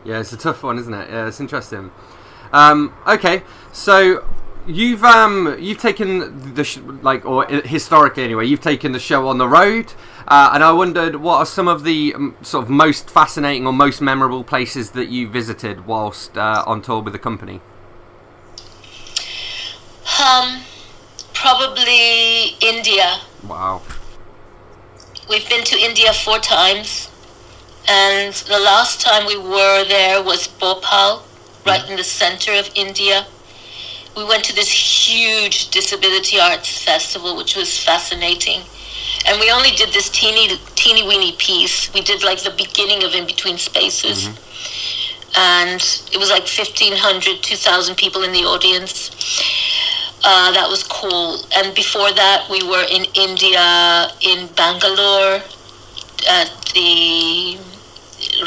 it's a tough one, isn't it? Yeah, it's interesting. Okay, so you've taken the historically anyway, you've taken the show on the road, and I wondered, what are some of the sort of most fascinating or most memorable places that you visited whilst on tour with the company? Probably India. Wow. We've been to India 4 times, And the last time we were there was Bhopal, right in the center of India. We went to this huge disability arts festival, which was fascinating. And we only did this teeny weeny piece. We did like the beginning of In Between Spaces. And it was like 1,500, 2,000 people in the audience. That was cool. And before that, we were in India, in Bangalore, at the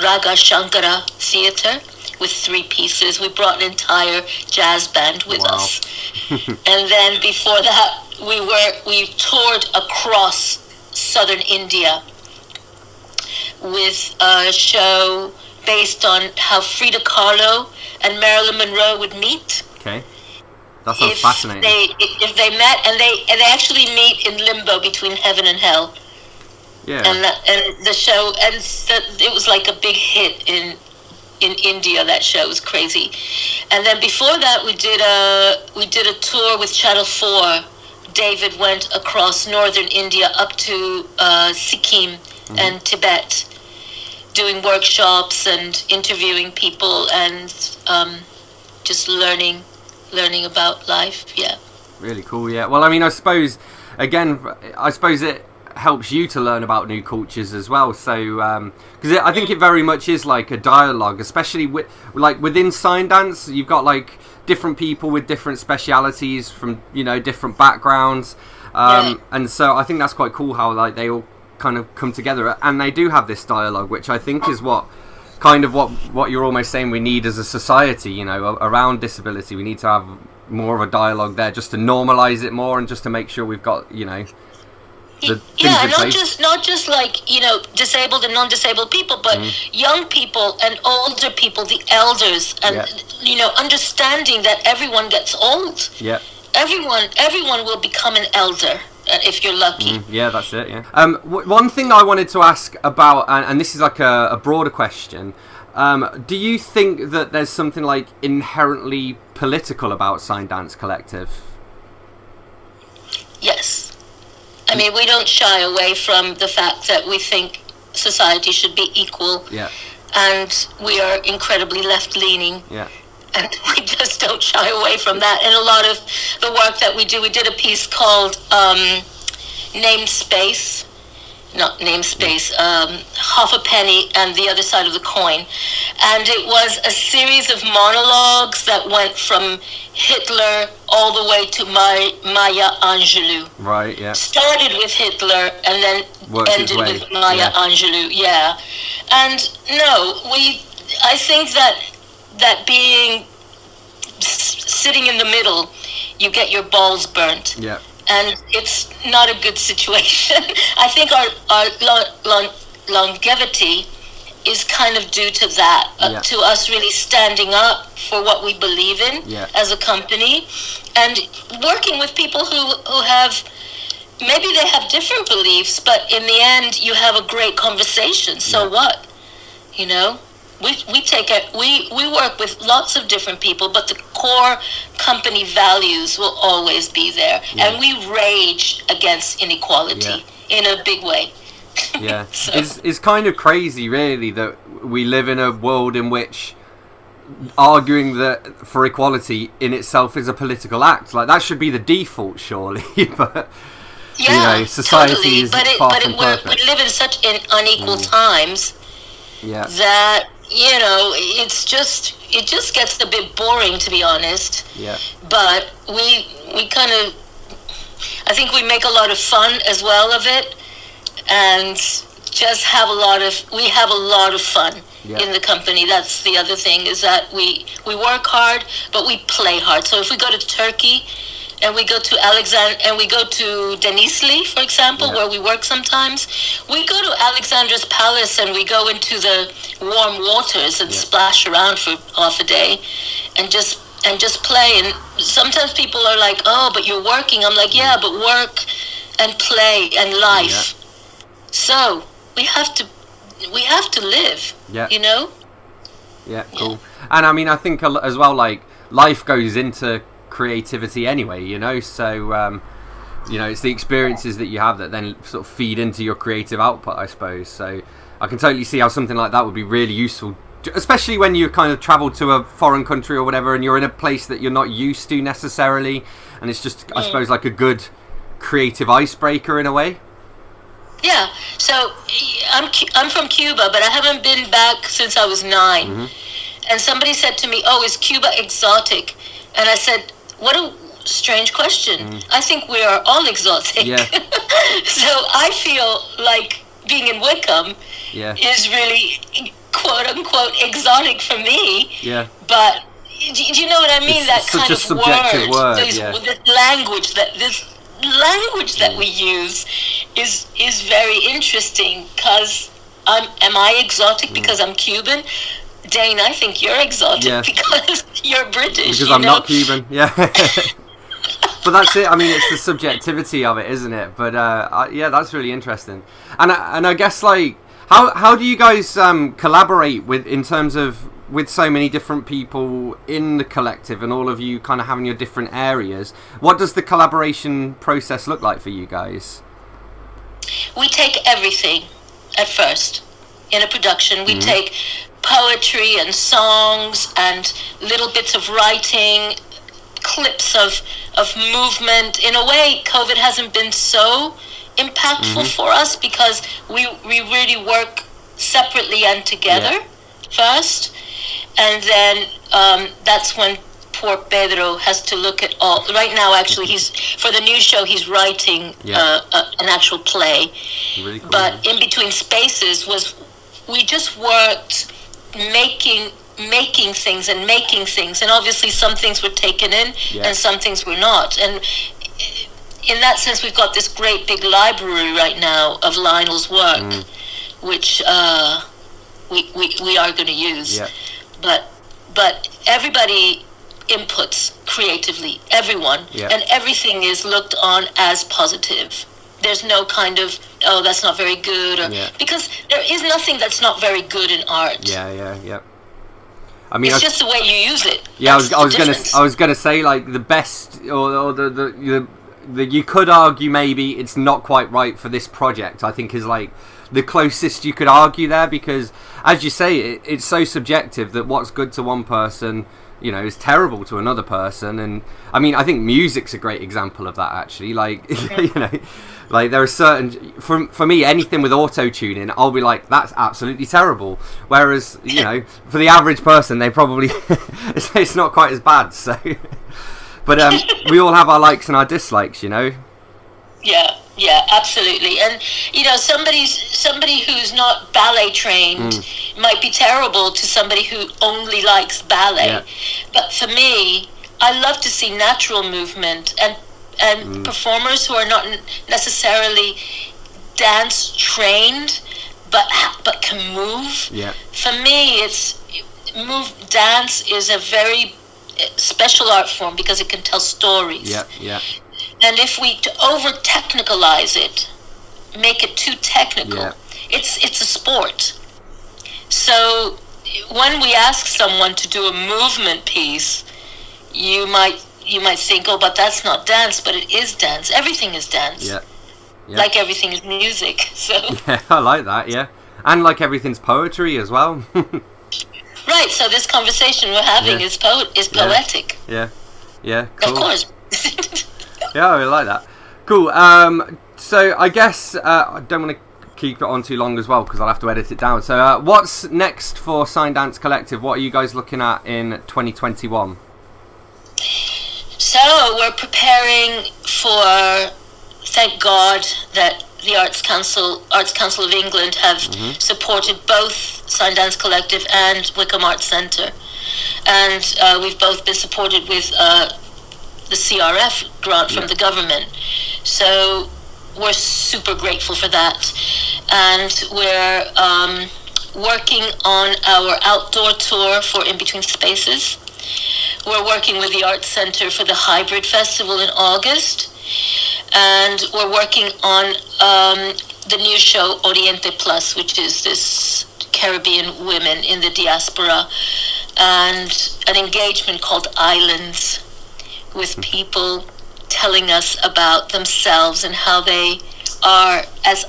Raga Shankara Theatre with 3 pieces. We brought an entire jazz band with us. And then before that, we toured across southern India with a show based on how Frida Kahlo and Marilyn Monroe would meet. Okay. That sounds fascinating. If they met, and they actually meet in limbo between heaven and hell. Yeah. And the show, and it was like a big hit in India. That show was crazy. And then before that, we did a tour with Channel 4. David went across northern India up to Sikkim and Tibet, doing workshops and interviewing people and just learning about life. Yeah. Really cool. Yeah. Well, I mean, I suppose it helps you to learn about new cultures as well. So, because I think it very much is like a dialogue, especially within Signdance, you've got like different people with different specialities from different backgrounds, and so I think that's quite cool how like they all kind of come together and they do have this dialogue, which I think is what you're almost saying we need as a society, around disability. We need to have more of a dialogue there, just to normalize it more and just to make sure we've got not just like disabled and non-disabled people, but young people and older people, the elders, and understanding that everyone gets old. Yeah. Everyone will become an elder if you're lucky. Yeah, that's it. Yeah. One thing I wanted to ask about, and this is like a broader question. Do you think that there's something like inherently political about Signdance Collective? Yes. I mean, we don't shy away from the fact that we think society should be equal. Yeah. And we are incredibly left-leaning. Yeah. And we just don't shy away from that. And a lot of the work that we do, we did a piece called Half a Penny and the Other Side of the Coin. And it was a series of monologues that went from Hitler all the way to Maya Angelou. Right, yeah. Started with Hitler and then ended with Maya Angelou, yeah. And no, I think that being sitting in the middle, you get your balls burnt. Yeah. And it's not a good situation. I think our longevity is kind of due to that, to us really standing up for what we believe in as a company, and working with people who have, maybe they have different beliefs, but in the end you have a great conversation. So what? We work with lots of different people, but the core company values will always be there, and we rage against inequality in a big way. Yeah, So. It's kind of crazy, really, that we live in a world in which arguing for equality in itself is a political act. Like, that should be the default, surely. But society totally. is far from We perfect. live in such unequal times that it just gets a bit boring, to be honest. Yeah. But we kind of, I think we make a lot of fun as well of it, and just have a lot of fun in the company. That's the other thing, is that we work hard, but we play hard. So if we go to Turkey and we go to Alexandria and we go to Denizli, for example, where we work sometimes, we go to Alexandra's palace and we go into the warm waters and splash around for half a day and just play. And sometimes people are like, "Oh, but you're working." I'm like, "Yeah, but work and play and life." So we have to live. Yeah. Yeah, cool. And I mean, I think as well, like, life goes into creativity anyway, so it's the experiences that you have that then sort of feed into your creative output, I suppose. So I can totally see how something like that would be really useful, especially when you kind of travel to a foreign country or whatever, and you're in a place that you're not used to necessarily, and it's just, I suppose, like a good creative icebreaker in a way. Yeah. So I'm from Cuba, but I haven't been back since I was 9. And somebody said to me, "Oh, is Cuba exotic?" And I said, "What a strange question. I think we are all exotic." Yeah. So I feel like being in Wycombe is really, quote unquote, exotic for me. Yeah. But do you know what I mean? It's that kind such a subjective word. this language that we use is very interesting, because am I exotic because I'm Cuban? Dane, I think you're exotic because you're British. Because I'm not Cuban, yeah. But that's it. I mean, it's the subjectivity of it, isn't it? But yeah, that's really interesting. And I guess, like, how do you guys collaborate with so many different people in the collective, and all of you kind of having your different areas? What does the collaboration process look like for you guys? We take everything at first in a production. We take poetry and songs and little bits of writing, clips of movement. In a way, COVID hasn't been so impactful for us, because we really work separately and together first, and then that's when poor Pedro has to look at all. Right now, actually, for the new show, he's writing an actual play. Really cool. But in between spaces we just worked making things, and obviously some things were taken in and some things were not. And in that sense, we've got this great big library right now of Lionel's work, which we are going to use. But everybody inputs creatively, everyone, and everything is looked on as positive. There's no kind of, oh, that's not very good, or because there is nothing that's not very good in art. Yeah. I mean, it's just the way you use it. Yeah, I was gonna say, like, the best, or the you could argue maybe it's not quite right for this project, I think, is like the closest you could argue there, because as you say, it's so subjective that what's good to one person, you know, is terrible to another person. And I mean, I think music's a great example of that, actually. Like, you know, like there are certain, for me, anything with auto-tuning, I'll be like, that's absolutely terrible. Whereas, you know, for the average person, they probably, it's not quite as bad. So, but we all have our likes and our dislikes, you know. Yeah, absolutely. And you know, somebody who's not ballet trained might be terrible to somebody who only likes ballet. But for me, I love to see natural movement and performers who are not necessarily dance trained but can move. For me, dance is a very special art form because it can tell stories. And if we over-technicalize it, make it too technical, it's a sport. So when we ask someone to do a movement piece, you might think, oh, but that's not dance, but it is dance. Everything is dance. Like everything is music. So yeah, I like that, and like everything's poetry as well. Right, so this conversation we're having is poetic. Yeah, cool. Of course. Yeah, I like that. Cool. So I guess I don't want to keep it on too long as well, because I'll have to edit it down. So what's next for Signdance Collective? What are you guys looking at in 2021? So we're preparing for, thank God that the Arts Council of England have supported both Signdance Collective and Wycombe Arts Centre, and we've both been supported with the CRF grant from the government. So we're super grateful for that, and we're working on our outdoor tour for In Between Spaces. We're working with the Arts Centre for the Hybrid Festival in August, and we're working on the new show Oriente Plus, which is this Caribbean women in the diaspora, and an engagement called Islands, with people telling us about themselves and how they are as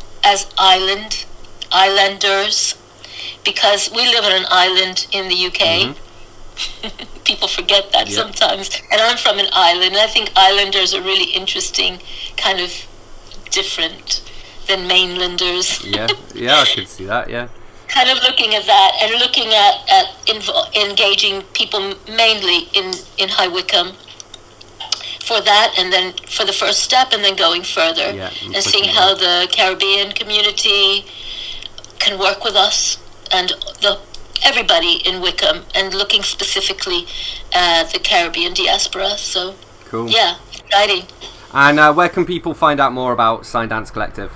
island islanders, because we live on an island in the UK. People forget that sometimes. And I'm from an island, and I think islanders are really interesting, kind of different than mainlanders. Yeah, I can see that, yeah. Kind of looking at that and looking at engaging people mainly in High Wycombe for that, and then for the first step, and then going further and seeing how the Caribbean community can work with us and everybody in Wycombe, and looking specifically at the Caribbean diaspora. So cool. Yeah, exciting. And where can people find out more about Signdance Collective?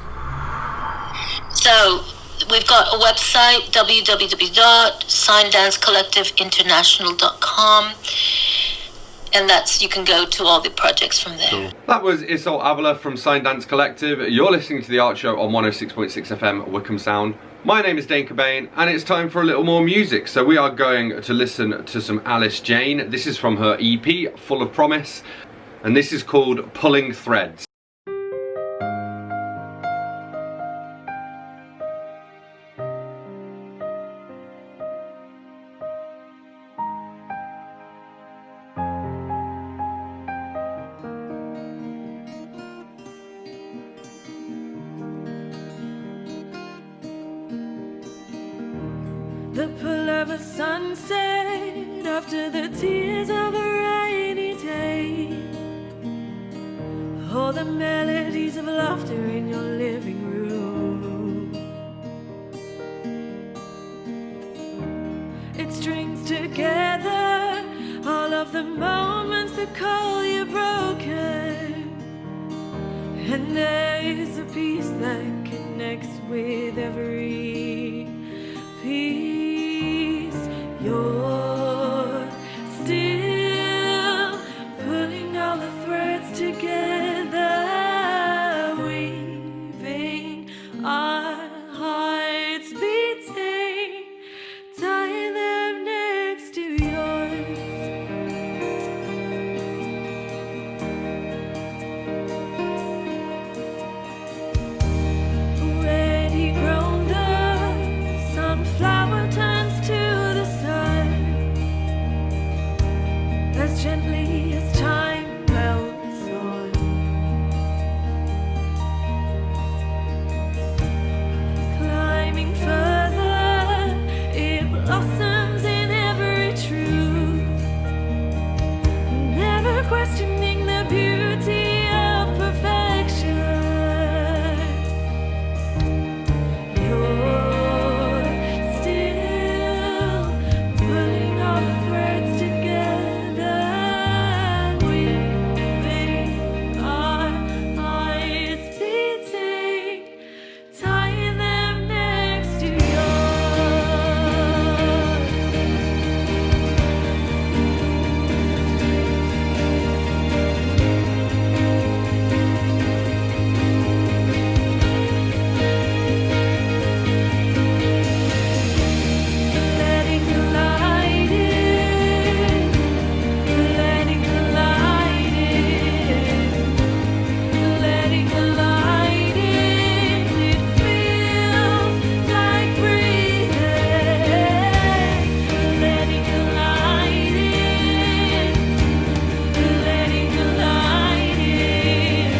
So we've got a website, www.signdancecollectiveinternational.com, and you can go to all the projects from there. Cool. That was Isolte Avila from Signdance Collective. You're listening to The Art Show on 106.6 FM Wycombe Sound. My name is Dane Cobain, and it's time for a little more music. So we are going to listen to some Alice Jane. This is from her EP, Full of Promise, and this is called Pulling Threads. The pull of a sunset after the tears of a rainy day. All the melodies of laughter in your living room. It strings together all of the moments that call you broken. And there is a peace that connects with every piece. You're still pulling all the threads together, weaving our hearts beating, tying them next to yours. Already grown, the sunflower turns to the sun as gently as time melts on. Climbing further, it blossoms in every truth, never questioning the beauty of perfection. You're still pulling all the threads together, weaving our hearts beating, tying them next to yours. Letting the light in, letting the light in, letting the light in. It feels like breathing. Letting the light in, letting the light in,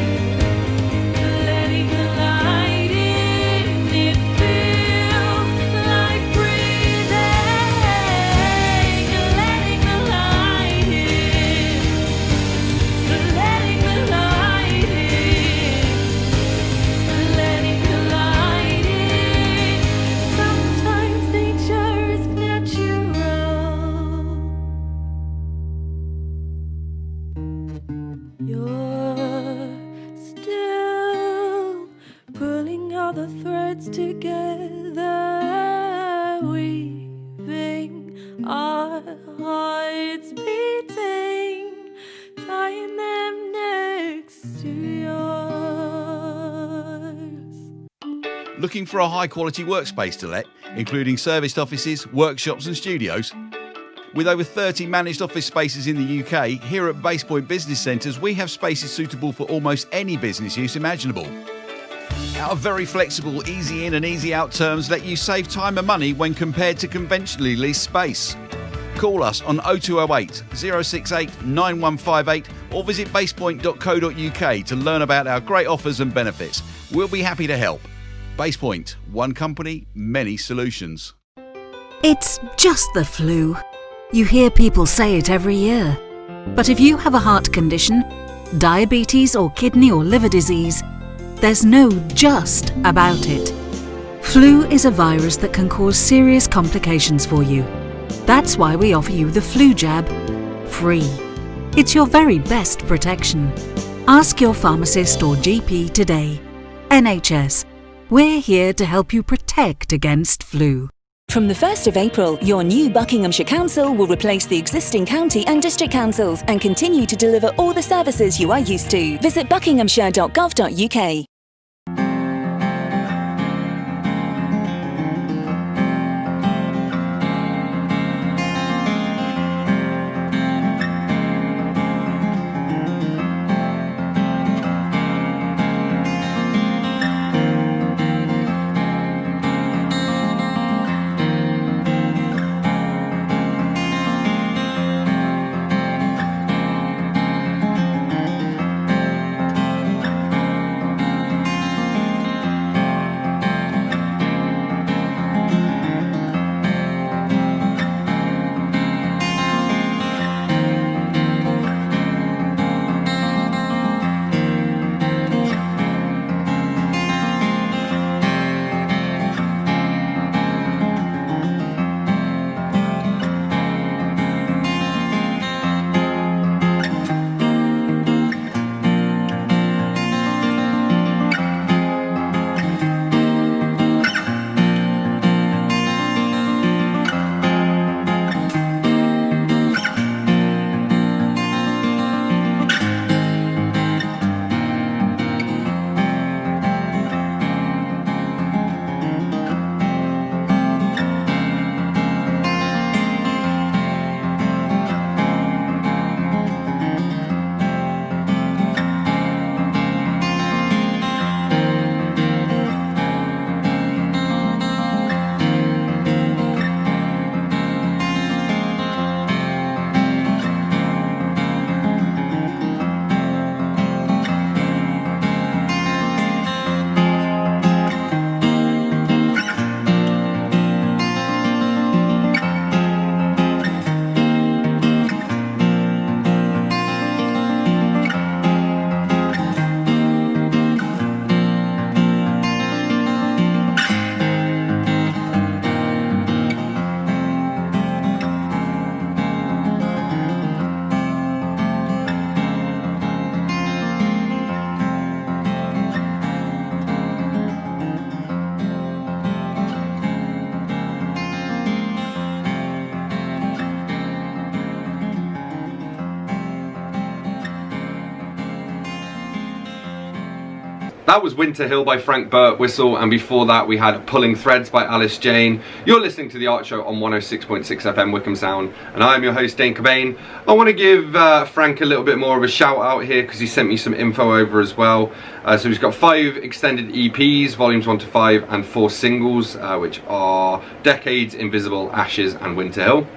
letting the light in. It feels like breathing. Letting the light in, letting the light in, letting the light in. Sometimes nature is natural. You're still pulling all the threads together, weaving our hearts beating, tying them next to yours. Looking for a high quality workspace to let, including serviced offices, workshops and studios? With over 30 managed office spaces in the UK, here at Basepoint Business Centres we have spaces suitable for almost any business use imaginable. Our very flexible, easy in and easy out terms let you save time and money when compared to conventionally leased space. Call us on 0208 068 9158 or visit basepoint.co.uk to learn about our great offers and benefits. We'll be happy to help. Basepoint, one company, many solutions. It's just the flu. You hear people say it every year. But if you have a heart condition, diabetes or kidney or liver disease, there's no just about it. Flu is a virus that can cause serious complications for you. That's why we offer you the flu jab free. It's your very best protection. Ask your pharmacist or GP today. NHS. We're here to help you protect against flu. From the 1st of April, your new Buckinghamshire Council will replace the existing county and district councils and continue to deliver all the services you are used to. Visit buckinghamshire.gov.uk. That was Winter Hill by Frank Birtwistle, and before that we had Pulling Threads by Alice Jane. You're listening to The Art Show on 106.6 FM Wycombe Sound, and I'm your host Dane Cobain. I want to give Frank a little bit more of a shout out here because he sent me some info over as well. So he's got 5 extended EPs, volumes 1 to 5, and 4 singles, which are Decades, Invisible, Ashes and Winter Hill.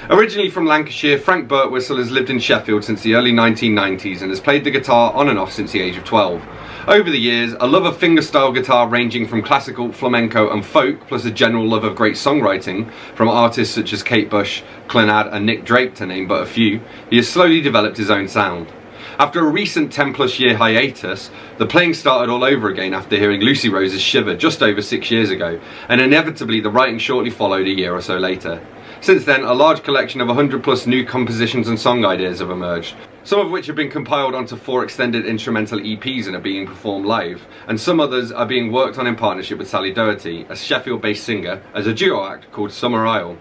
Originally from Lancashire, Frank Birtwistle has lived in Sheffield since the early 1990s and has played the guitar on and off since the age of 12. Over the years, a love of fingerstyle guitar ranging from classical, flamenco and folk, plus a general love of great songwriting from artists such as Kate Bush, Clannad and Nick Drake to name but a few, he has slowly developed his own sound. After a recent 10+ year hiatus, the playing started all over again after hearing Lucy Rose's Shiver just over 6 years ago, and inevitably the writing shortly followed a year or so later. Since then, a large collection of 100+ new compositions and song ideas have emerged, some of which have been compiled onto 4 extended instrumental EPs and are being performed live, and some others are being worked on in partnership with Sally Doherty, a Sheffield-based singer, as a duo act called Summer Isle.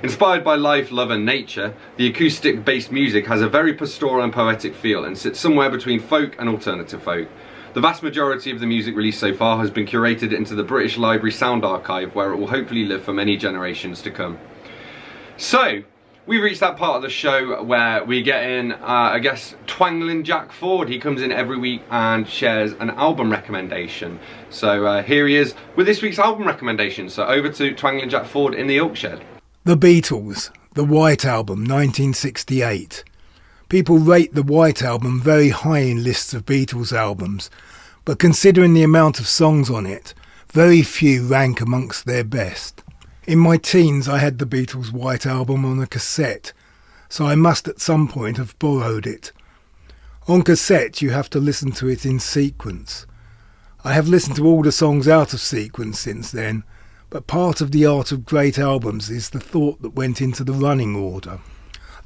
Inspired by life, love and nature, the acoustic-based music has a very pastoral and poetic feel and sits somewhere between folk and alternative folk. The vast majority of the music released so far has been curated into the British Library Sound Archive, where it will hopefully live for many generations to come. So, we've reached that part of the show where we get in, I guess, Twangling Jack Ford. He comes in every week and shares an album recommendation. So here he is with this week's album recommendation. So over to Twangling Jack Ford in the Oak Shed. The Beatles, The White Album, 1968. People rate The White Album very high in lists of Beatles albums, but considering the amount of songs on it, very few rank amongst their best. In my teens I had the Beatles' White Album on a cassette, so I must at some point have borrowed it. On cassette you have to listen to it in sequence. I have listened to all the songs out of sequence since then, but part of the art of great albums is the thought that went into the running order.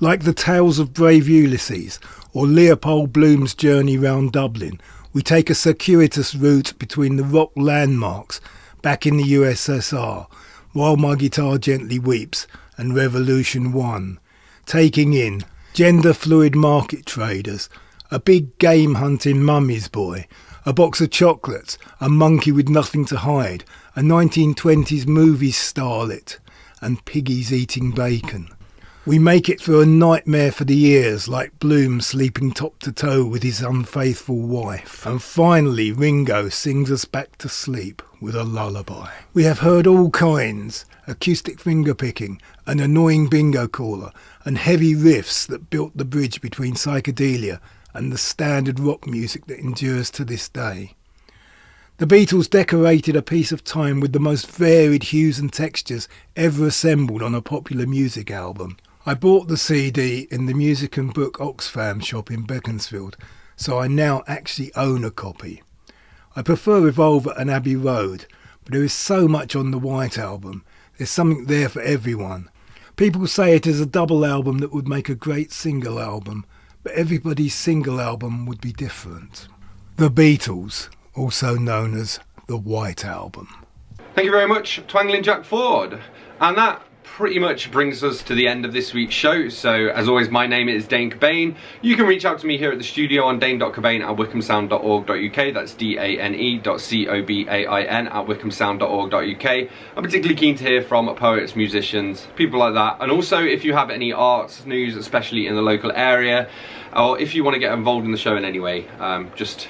Like the Tales of Brave Ulysses or Leopold Bloom's Journey round Dublin, we take a circuitous route between the rock landmarks back in the USSR, While My Guitar Gently Weeps and Revolution 1, taking in gender-fluid market traders, a big game-hunting mummy's boy, a box of chocolates, a monkey with nothing to hide, a 1920s movie starlet, and piggies eating bacon. We make it through a nightmare for the ears, like Bloom sleeping top to toe with his unfaithful wife. And finally Ringo sings us back to sleep with a lullaby. We have heard all kinds: acoustic fingerpicking, an annoying bingo caller, and heavy riffs that built the bridge between psychedelia and the standard rock music that endures to this day. The Beatles decorated a piece of time with the most varied hues and textures ever assembled on a popular music album. I bought the CD in the Music and Book Oxfam shop in Beaconsfield, so I now actually own a copy. I prefer Revolver and Abbey Road, but there is so much on the White Album. There's something there for everyone. People say it is a double album that would make a great single album, but everybody's single album would be different. The Beatles, also known as the White Album. Thank you very much, Twangling Jack Ford. And that pretty much brings us to the end of this week's show. So as always, my name is Dane Cobain. You can reach out to me here at the studio on dane.cobain@wycombesound.org.uk. That's dane.cobain @wycombesound.org.uk. I'm particularly keen to hear from poets, musicians, people like that. And also if you have any arts news, especially in the local area, or if you want to get involved in the show in any way, just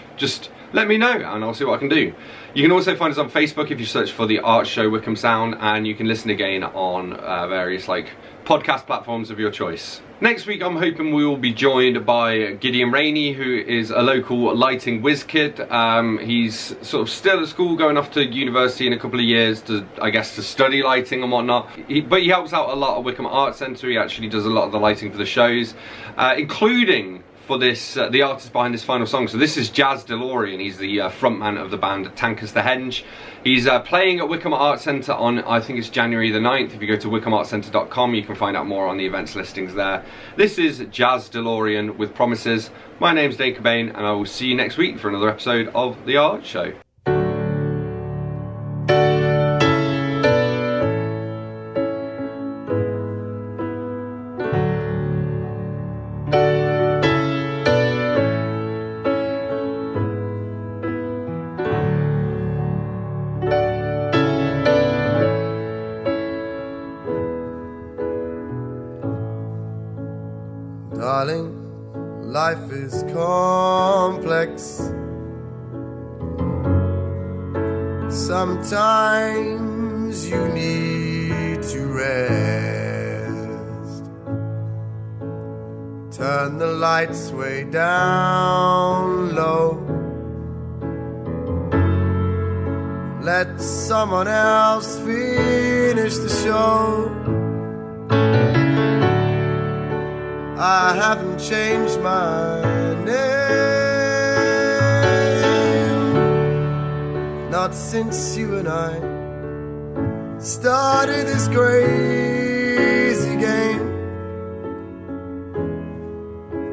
let me know and I'll see what I can do. You can also find us on Facebook if you search for The Art Show Wycombe Sound, and you can listen again on various podcast platforms of your choice. Next week I'm hoping we will be joined by Gideon Rainey, who is a local lighting whiz kid. He's sort of still at school, going off to university in a couple of years to study lighting and whatnot. But he helps out a lot at Wycombe Arts Centre. He actually does a lot of the lighting for the shows, including for this, the artist behind this final song. So this is Jazz DeLorean. He's the frontman of the band Tankers the Henge. He's playing at Wycombe Arts Centre on, I think it's January the 9th. If you go to wycombeartscentre.com, you can find out more on the events listings there. This is Jazz DeLorean with Promises. My name's Dane Cobain, and I will see you next week for another episode of The Art Show. Darling, life is complex. Sometimes you need to rest. Turn the lights way down low. Let someone else finish the show. I haven't changed my name, not since you and I started this crazy game.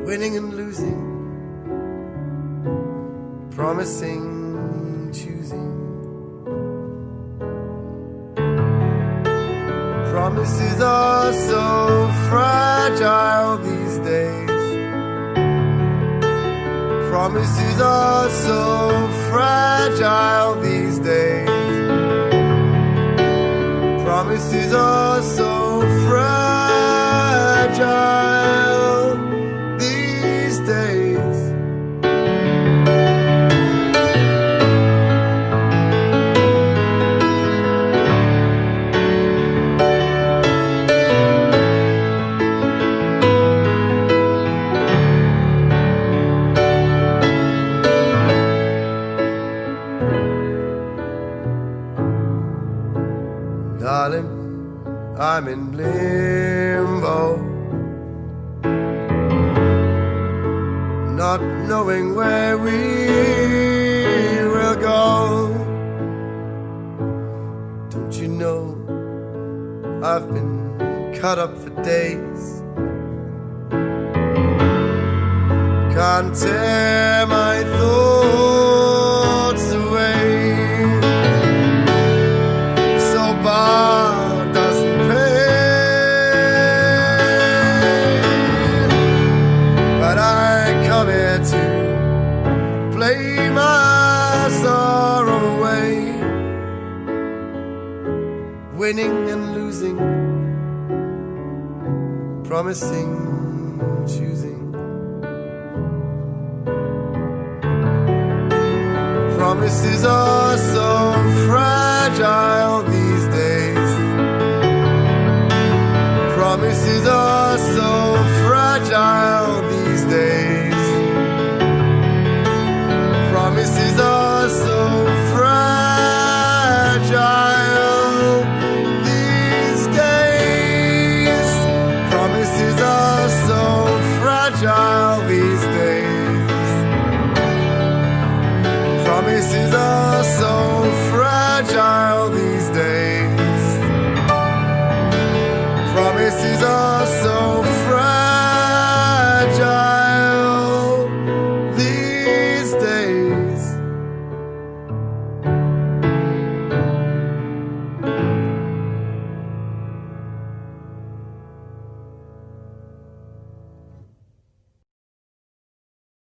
Winning and losing, promising, choosing. Promises are so fragile these days. Promises are so fragile these days. Promises are so fragile. limbo, not knowing where we will go. Don't you know I've been cut up for days, can't tear my thoughts away. So bar doesn't pay, but I come here to play my sorrow away, winning and losing, promising, choosing. Promises are so fragile these days. Promises are so